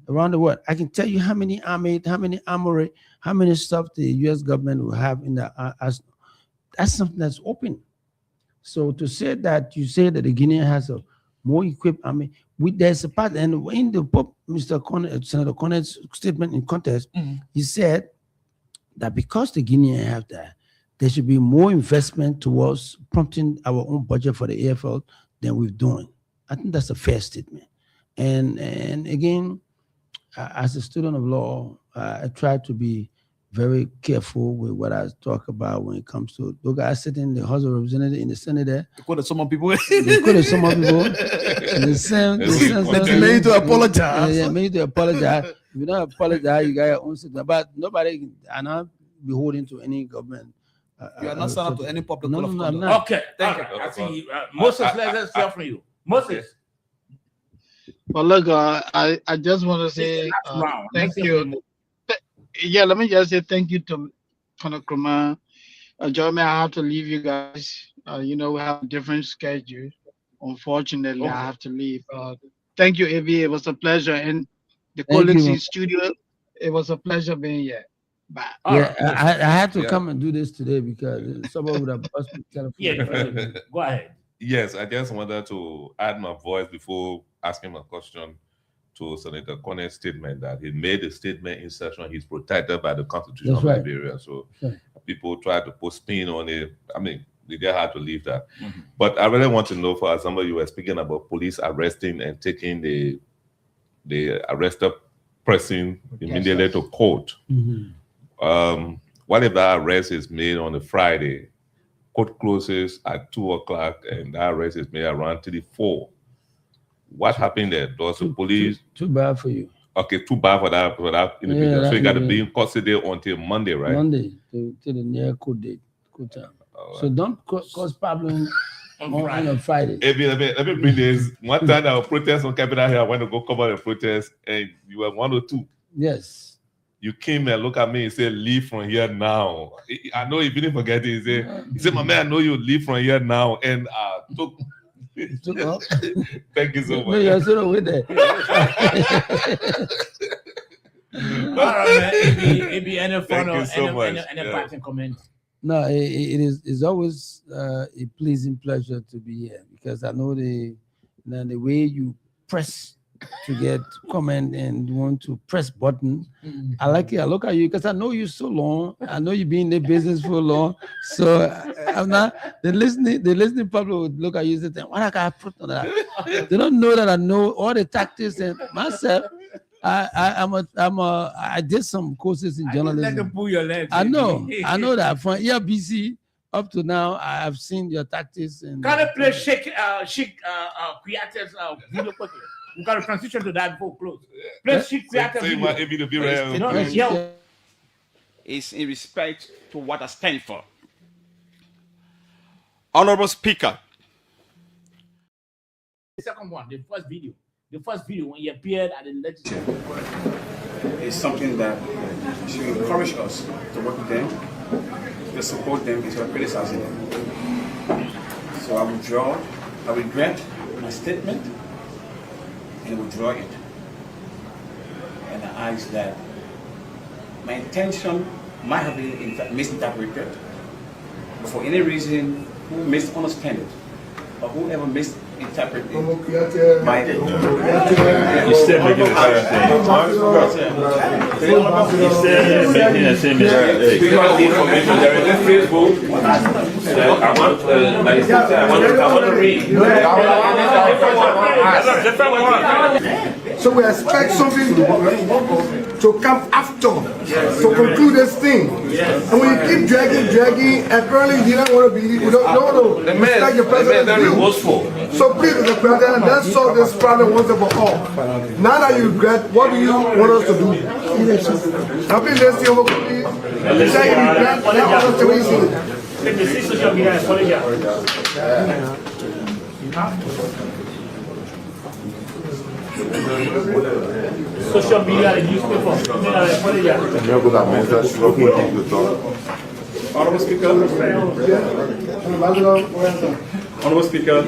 around the world. I can tell you how many army, how many armory, how many stuff the U.S. government will have in the that's something that's open. So to say that you say that the Guinea has a more equipped army, there's a part, and in the Senator Cornett's statement in contest, he said that because the Guineans have that, there should be more investment towards prompting our own budget for the AFL than we've done. I think that's a fair statement. And again, as a student of law, I try to be very careful with what I talk about when it comes to those guys sitting in the House of Representatives in the Senate there. They quoted some people. They quoted some people. They made to apologize. Yeah, made to apologize. If you don't apologize, you got your own system. But nobody are not beholden to any government. You are not signed up to any public. No, I'm not. Okay, thank you. I see Moses, let's hear from you. Moses. Well, look, I just want to say thank you. Yeah, let me just say thank you to Colonel Nkrumah. Jeremy, I have to leave you guys. We have a different schedule. Unfortunately, I have to leave. Thank you, AV. It was a pleasure. And the colleagues in studio, it was a pleasure being here. Bye. Yeah, I had to Yeah. come and do this today because someone would have bust me telephone. Yeah, go ahead. Yes, I just wanted to add my voice before asking a question to Senator Cornett's statement that he made a statement in session. He's protected by the Constitution That's of right. Liberia. So Right. people try to put spin on it. I mean, they just had to leave that. Mm-hmm. But I really want to know, for example, you were speaking about police arresting and taking the arrested person immediately to court. Mhm. What if that arrest is made on a Friday? Court closes at 2:00 and that arrest is made around 3-4. What happened there? Does the police Too bad for you. okay, too bad for that individual? Yeah, so you got to that- be in custody until Monday, right? Monday to the near court date, court time. All So right. don't cause problem on a Friday. Let me bring this. One time I was protest on Capitol Hill. I went to go cover the protest, and you were 102. Yes. You came and look at me and said, "Leave from here now." I know if you didn't forget it, he said, "My man, I know you leave from here now." And took. Took off. Thank you so No, much. you're still with there. All right, man. AB, any Thank you so much. any Yeah. parting comment? No, it's always a pleasing pleasure to be here because I know the way you press to get comment and you want to press button. I like it. I look at you because I know you so long. I know you've been in the business for long. So I'm not the listening public would look at you and say, "What I got put on that?" They don't know that I know all the tactics and myself. I did some courses in I didn't let journalism. them pull your leg. I know that from ERBC up to now, I have seen your tactics and. Can I play Sheikh Kouyate's video quickly? We got to transition to that before we close. Play Sheikh Kouyate's Say video. what AB to be real. No, yeah. Is in respect to what I stand for. Honorable Speaker, The second one, the first video when he appeared at the legislature. Is something that should encourage us to work with them, to support them instead of criticizing them. So I regret my statement and withdraw it. And I ask that my intention might have been in fact misinterpreted, but for any reason, who misunderstand it, or whoever misinterpreted it, my You still making the same thing. You still making the same mistake. because the information there is a Facebook. I want to read. That's a different one. So we expect something to come after to conclude this thing. And when you keep dragging, apparently you don't want to be, you don't respect the president's view. So please, Mr. President, let's solve this problem once and for all. Now that you regret, what do you want us to do? Now please, let's see over please. You say you regret, let us see what you see. Let me see social media and apologize. Social media and newspaper. Honorable Speaker, Honorable Speaker,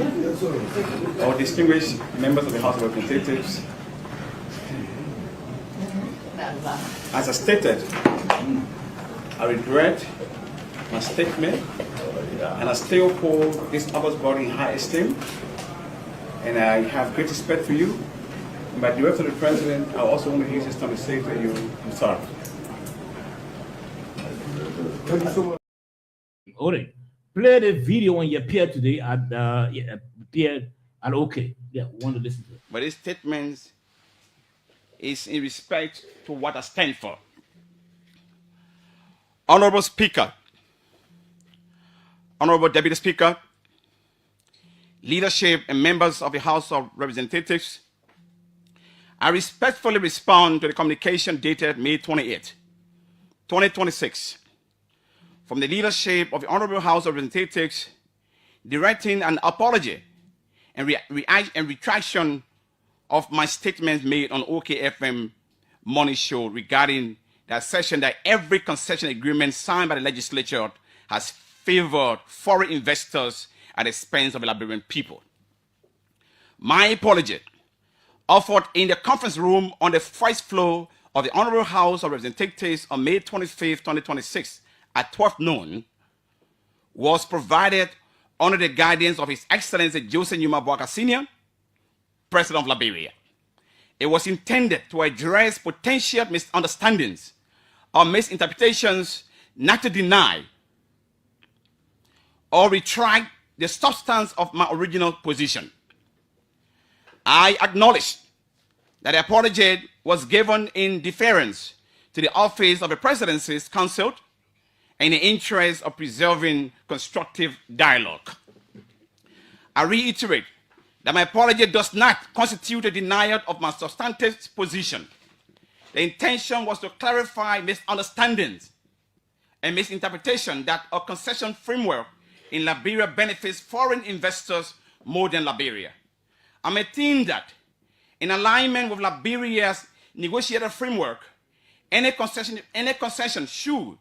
our distinguished members of the House of Representatives, as I stated, I regret my statement and I still hold this August body in high esteem, and I have great respect for you. And by the direction of the President, I also want to use this time to say to you, I'm sorry. Thank you so much. All right. Play the video when you appeared today appeared at OK. Yeah, we want to listen to it. but this statement is in respect to what I stand for. Honorable Speaker, Honorable Deputy Speaker, leadership and members of the House of Representatives, I respectfully respond to the communication dated May 28, 2026, from the leadership of the Honorable House of Representatives, directing an apology and retraction of my statements made on OKFM Morning Show regarding the assertion that every concession agreement signed by the legislature has favored foreign investors at the expense of the Liberian people. My apology, offered in the conference room on the first floor of the Honorable House of Representatives on May 25, 2026 at 12 noon was provided under the guidance of His Excellency Joseph Numa Boakai Sr., President of Liberia. It was intended to address potential misunderstandings or misinterpretations, not to deny or retract the substance of my original position. I acknowledge that the apology was given in deference to the office of the Presidency's counsel in the interest of preserving constructive dialogue. I reiterate that my apology does not constitute a denial of my substantive position. The intention was to clarify misunderstandings and misinterpretation that a concession framework in Liberia benefits foreign investors more than Liberia. I maintain that in alignment with Liberia's negotiated framework, any concession should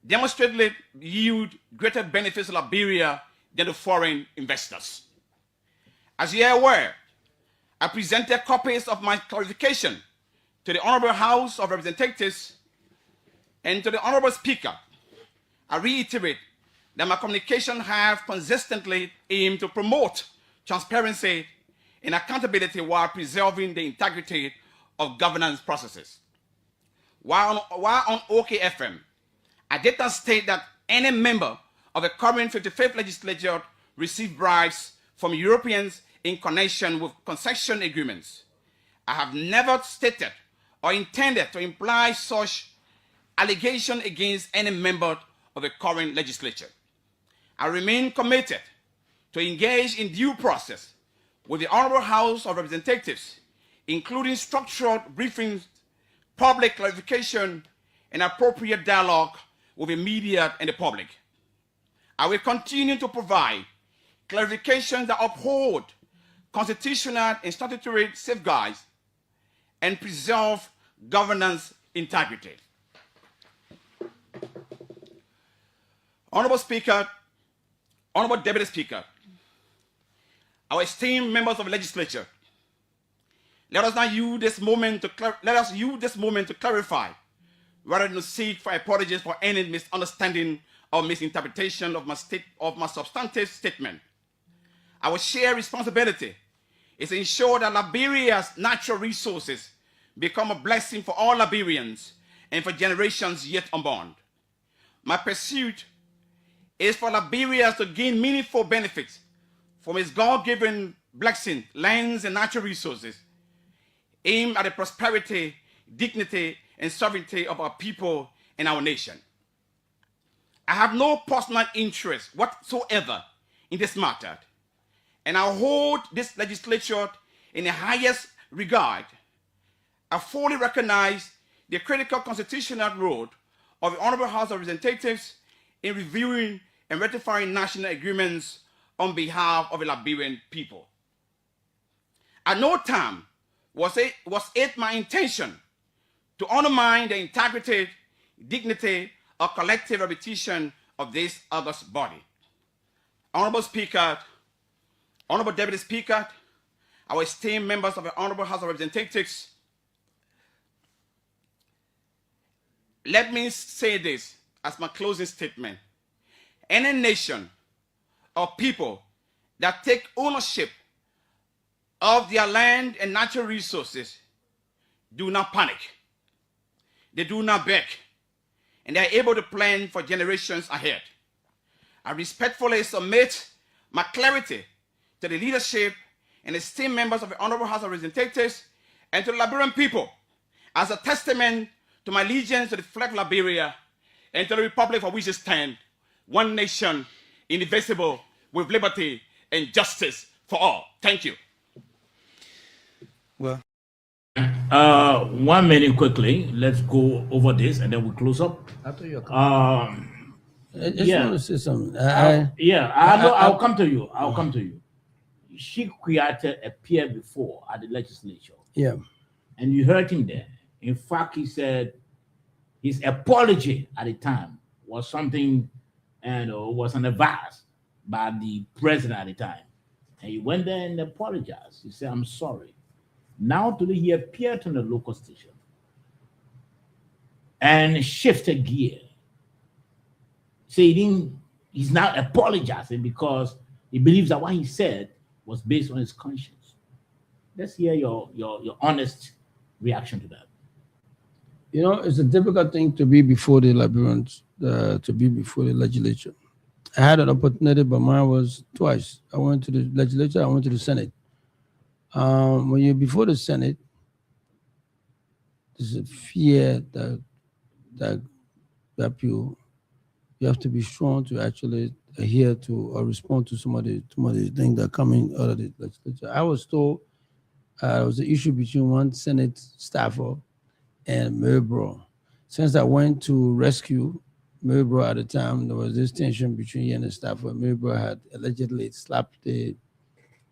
demonstrably yield greater benefits to Liberia than to foreign investors. As you are aware, I presented copies of my clarification to the Honorable House of Representatives and to the Honorable Speaker. I reiterate that my communication have consistently aimed to promote transparency and accountability while preserving the integrity of governance processes. While on OKFM, I did not state that any member of the current 55th legislature received bribes from Europeans in connection with concession agreements. I have never stated or intended to imply such allegation against any member of the current legislature. I remain committed to engage in due process with the Honorable House of Representatives, including structured briefings, public clarification, and appropriate dialogue with the media and the public. I will continue to provide clarifications that uphold constitutional and statutory safeguards and preserve governance integrity. Honorable Speaker, Honorable Deputy Speaker, our esteemed members of the legislature, let us use this moment to clarify, rather than to seek for apologies for any misunderstanding or misinterpretation of my substantive statement. Our shared responsibility is to ensure that Liberia's natural resources become a blessing for all Liberians and for generations yet unborn. My pursuit is for Liberia to gain meaningful benefits from its God-given blessing, lands, and natural resources, aimed at the prosperity, dignity, and sovereignty of our people and our nation. I have no personal interest whatsoever in this matter, and I hold this legislature in the highest regard. I fully recognize the critical constitutional role of the Honorable House of Representatives in reviewing and ratifying national agreements on behalf of the Liberian people. At no time was it my intention to undermine the integrity, dignity, or collective reputation of this august body. Honorable Speaker, Honorable Deputy Speaker, our esteemed members of the Honorable House of Representatives, let me say this as my closing statement. Any nation or people that take ownership of their land and natural resources do not panic. They do not beg, and they are able to plan for generations ahead. I respectfully submit my clarity to the leadership and esteemed members of the Honorable House of Representatives and to the Liberian people as a testament to my allegiance to the flag of Liberia and to the republic for which it stands, one nation, indivisible, with liberty and justice for all. Thank you. Well, 1 minute quickly. Let's go over this and then we close up. I thought you were I just want to say something. I'll come to you. I'll come to you. Sheikh Kuyateh appeared before at the legislature. Yeah. And you heard him there. In fact, he said his apology at the time was something and was an advice by the president at the time. And he went there and apologized. He said, I'm sorry. Now today he appeared on the local station and shifted gear. So he's now apologizing because he believes that what he said was based on his conscience. Let's hear your honest reaction to that. You know, it's a difficult thing to be before the Liberians, to be before the legislature. I had an opportunity, but mine was twice. I went to the legislature, I went to the Senate. When you're before the Senate, there's a fear that you have to be strong to actually adhere to or respond to some of the things that are coming out of the legislature. I was told there was an issue between one Senate staffer and Milbro. Since I went to rescue Milbro at the time, there was this tension between he and the staffer. Milbro had allegedly slapped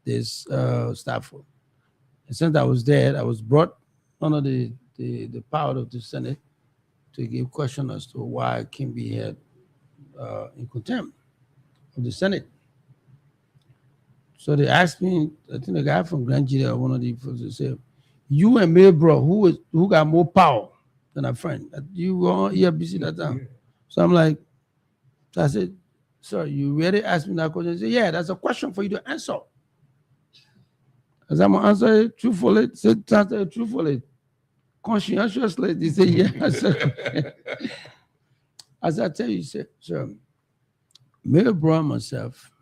this staffer. And since I was there, I was brought under the power of the Senate to give question as to why Kimby had in contempt of the Senate. So they asked me, I think the guy from Grand Jury or one of the folks, they said, you and Milbro, who got more power than a friend? You were on EFBC that time. So I'm like, so I said, sir, you really asked me that question? He said, yeah, that's a question for you to answer. As I'm answer it truthfully, truthfully, conscientiously. He said, yeah. I said, okay. As I tell you, sir, Milbro and myself,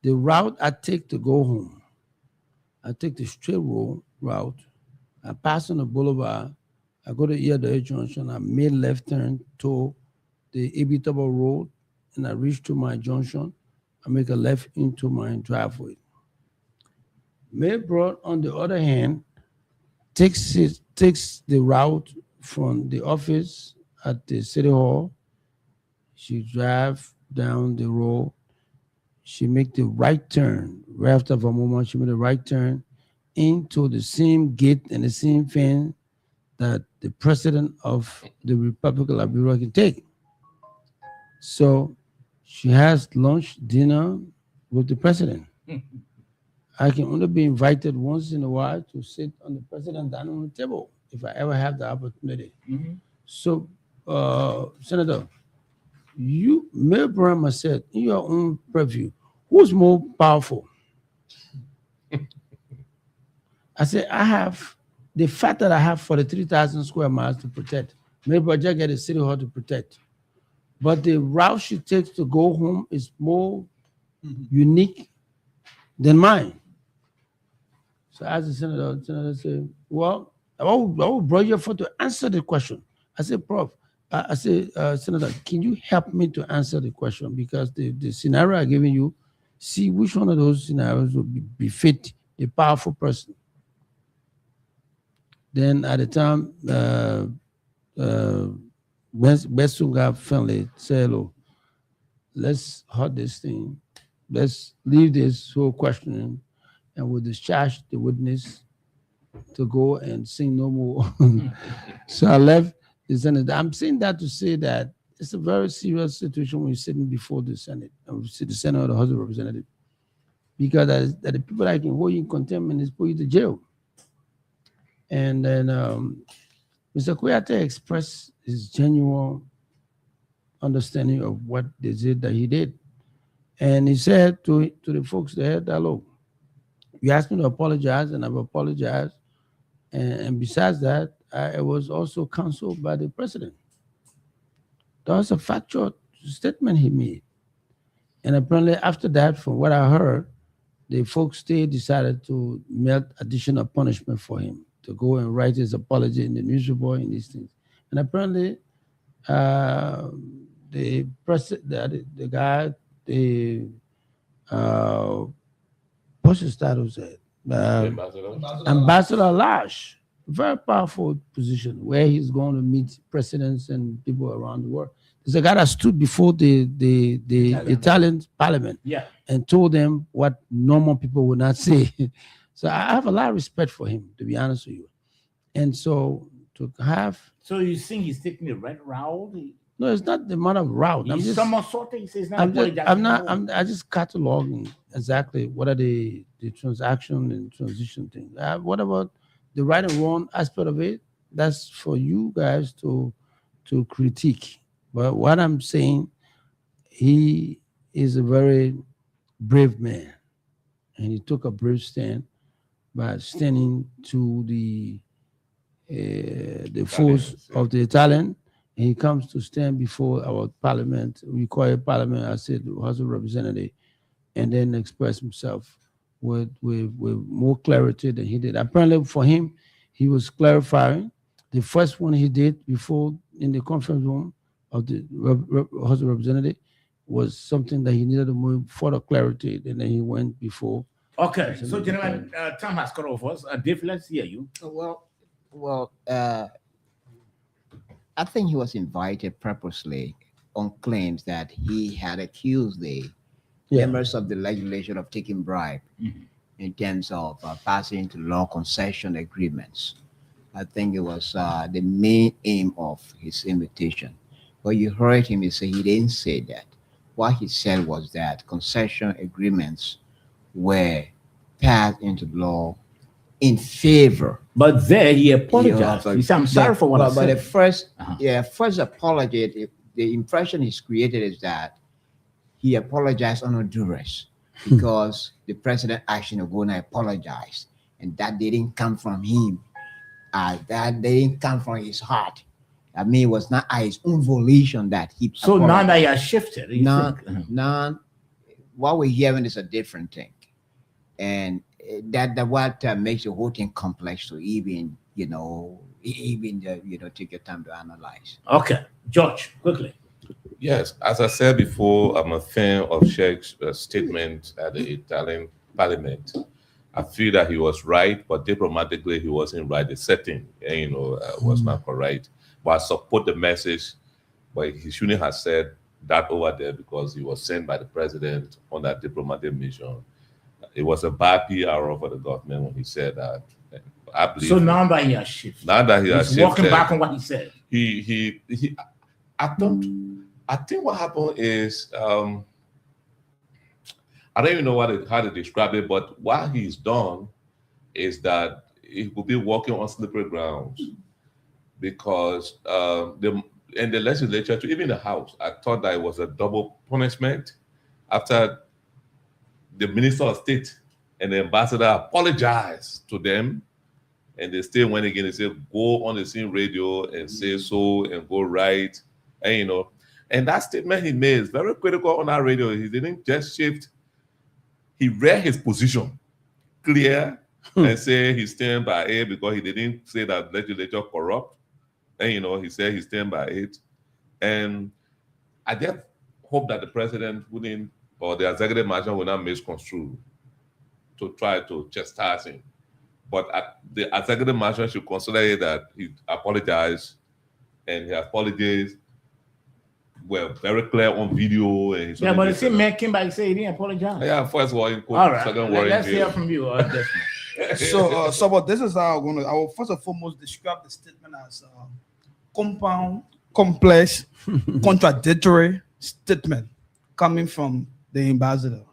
the route I take to go home, I take the straight route. I pass on the boulevard. I go to ERW Junction. I made left turn to the Abitabo Road, and I reach to my junction. I make a left into my driveway. Milbro, on the other hand, takes the route from the office at the City Hall. She drive down the road. She make the right turn. Right after a moment, she made the right turn into the same gate and the same fence that the president of the Republic of Liberia can take. So she has lunch, dinner with the president. I can only be invited once in a while to sit on the president's dining room table if I ever have the opportunity. So, Senator, you, Milbro and myself, in your own purview, who's more powerful? I said, I have the fact that I have 43,000 square miles to protect. Milbro just get a City Hall to protect. But the route she takes to go home is more unique than mine. So as the senator said, well, I will bring you for to answer the question. I said, Prof, I said, Senator, can you help me to answer the question? Because the scenario I'm giving you, see which one of those scenarios will befit a powerful person. Then at the time, Besunga family said, "Oh, let's hold this thing. Let's leave this whole questioning, and we'll discharge the witness to go and sing no more." So I left the Senate. I'm saying that to say that it's a very serious situation when you're sitting before the Senate, and we see the Senate or the House of Representatives, because that the people that can hold you in contempt and put you to jail. And then Mr. Kouyaté expressed his genuine understanding of what they said that he did. And he said to the folks there that, look, you asked me to apologize, and I've apologized. And besides that, I was also counseled by the president. That was a factual statement he made. And apparently after that, from what I heard, the folks still decided to melt additional punishment for him, to go and write his apology in the news report and these things. And apparently, the guy, what's his title said? Ambassador Lash, very powerful position where he's going to meet presidents and people around the world. There's a guy that stood before the Italian parliament and told them what normal people would not say. So I have a lot of respect for him, to be honest with you. And so to have... So you think he's taking the right route? No, it's not the matter of route. I just cataloging exactly what are the transaction and transition things. What about the right and wrong aspect of it? That's for you guys to to critique. But what I'm saying, he is a very brave man, and he took a brave stand by standing to the force of the Italian, and he comes to stand before our parliament, required parliament, I said, the House of Representatives, and then express himself with more clarity than he did. Apparently for him, he was clarifying. The first one he did before in the conference room of the House of Representatives was something that he needed to move further clarity, and then he went before. Okay, so gentlemen, time has cut off us. Dave, let's hear you. Well, I think he was invited purposely on claims that he had accused the members of the legislature of taking bribe in terms of passing into law concession agreements. I think it was the main aim of his invitation. But you heard him say he didn't say that. What he said was that concession agreements were passed into law in favor. But there he apologized. He said, I'm sorry for what I said. But the first apology, the impression he's created is that he apologized under duress because the president actually Ogona apologized, and that didn't come from him. That didn't come from his heart. I mean, it was not his own volition that he. So now that he has shifted, now what we're hearing is a different thing, and that what makes the whole thing complex to even take your time to analyze. Okay, George, quickly. Yes, as I said before, I'm a fan of Sheikh's statement at the Italian parliament. I feel that he was right, but diplomatically he wasn't right. The setting, was not correct. But I support the message, but he shouldn't have said that over there because he was sent by the president on that diplomatic mission. It was a bad PR for the government when he said that. I believe. So now that he has shifted, he's walking back on what he said. I think what happened is I don't even know how to describe it, but what he's done is that he could be walking on slippery grounds because in the legislature, to even the House, I thought that it was a double punishment after the Minister of State and the ambassador apologized to them, and they still went again and said, go on the same radio and say so and go right. And and that statement he made is very critical on our radio. He didn't just shift, he read his position clear and say he stand by it because he didn't say that legislature corrupt. And he said he stand by it. And I just hope that the president wouldn't, or the executive management will not misconstrue to try to chastise him. But the executive management should consider that he apologized, and his apologies were very clear on video. And but the same man came back and said he didn't apologize. Yeah, first of all, all right. Let's hear from you. So but this is how I will first and foremost describe the statement as compound, complex, contradictory statement coming from the ambassador.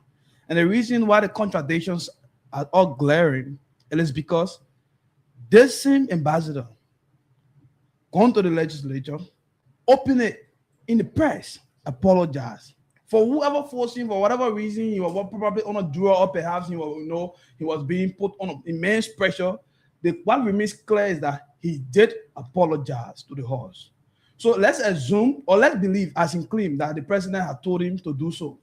And the reason why the contradictions are all glaring is because this same ambassador gone to the legislature, open it in the press, apologize for whoever forced him for whatever reason. He was probably on a draw, or perhaps he was being put on immense pressure. What remains clear is that he did apologize to the House. So let's assume, or let's believe, as in claim, that the president had told him to do so.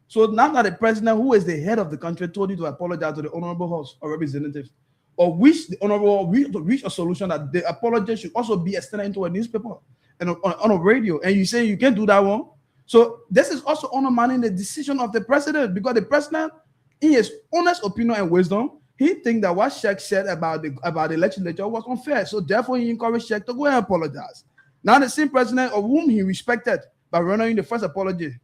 So now that the president, who is the head of the country, told you to apologize to the Honorable House of Representatives, or wish the Honorable reach a solution that the apology should also be extended into a newspaper and on a radio, and you say you can't do that one. So this is also undermining the decision of the president, because the president, in his honest opinion and wisdom, he thinks that what Sheikh said about the legislature was unfair. So therefore, he encouraged Sheikh to go and apologize. Now the same president of whom he respected by running the first apology,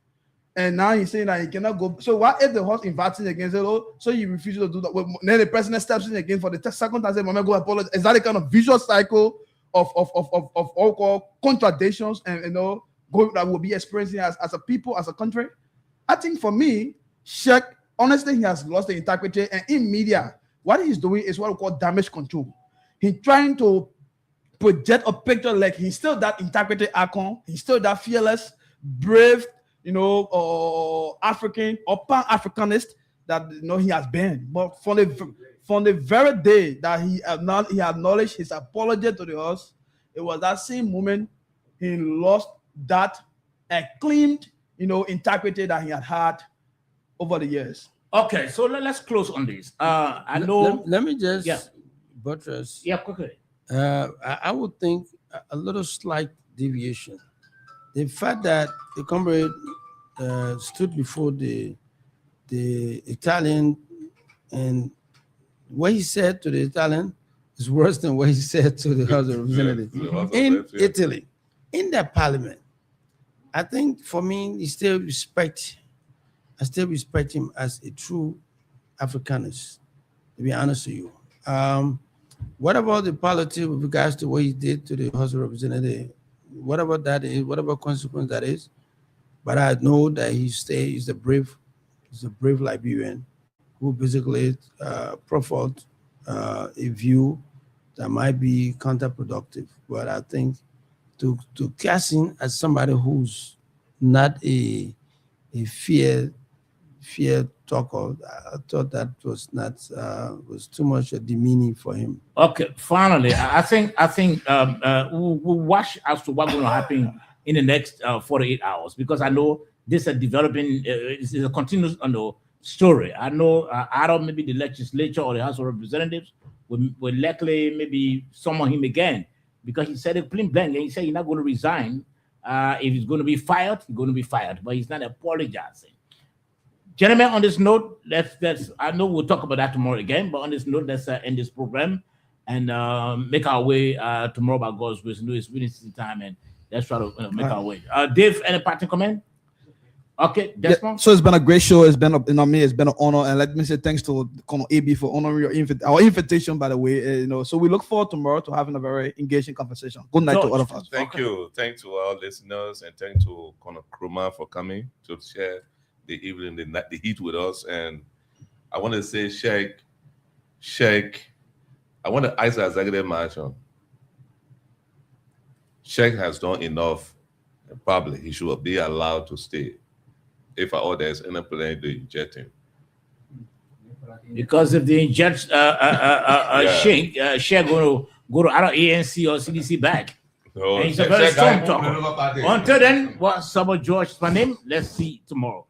and now he's saying that he cannot go. So what if the House invites him again? So you refuse to do that. Well, then the president steps in again for the second time, says, "Mama, go apologize." Is that a kind of visual cycle of all contradictions and that will be experiencing as a people, as a country? I think for me, Sheikh, honestly, he has lost the integrity, and in media, what he's doing is what we call damage control. He's trying to project a picture like he's still that integrity icon, he's still that fearless, brave, African or pan-Africanist that he has been. But from the very day that he acknowledged his apology to the house, it was that same moment he lost that acclaimed, integrity that he had over the years. Okay, so let's close on this. I know. Let me just buttress. Yeah, quickly. I would think a little slight deviation. The fact that the comrade stood before the Italian, and what he said to the Italian is worse than what he said to the House of Representatives in Italy, in that parliament. I think for me, I still respect him as a true Africanist, to be honest with you. What about the politics with regards to what he did to the House of Representatives? Whatever that is, whatever consequence that is, but I know that he's a brave Liberian who basically proffered a view that might be counterproductive. But I think to cast in as somebody who's not a fear talker, I thought that was not was too much demeaning for him. Okay, finally, I think we'll watch as to what's going to happen in the next 48 hours, because I know this is developing. It's a continuous story. I know either maybe the legislature or the House of Representatives will likely maybe summon him again, because he said it plain blank, and he said he's not going to resign. If he's going to be fired, he's going to be fired, but he's not apologizing. Gentlemen, on this note, let's I know we'll talk about that tomorrow again, but on this note, let's end this program and make our way tomorrow by God's grace. It's winning season time, and let's try to make our way. Dave, any parting comment? Okay, Desmond. So it's been a great show. It's been it's been an honor, and let me say thanks to Colonel AB for honoring our invitation. By the way, so we look forward tomorrow to having a very engaging conversation. Good night to all of us. Thank you. Thanks to our listeners, and thanks to Colonel Krumah for coming to share the evening, the heat with us. And I want to say, Sheikh, I want to ask the executive mansion. Sheikh has done enough, and probably he should be allowed to stay if at all there's any plan to inject him. Because if they inject Sheikh going to go to either ANC or CDC back. No, and he's a very strong talker. Until then, Sabo George is my name. Let's see tomorrow.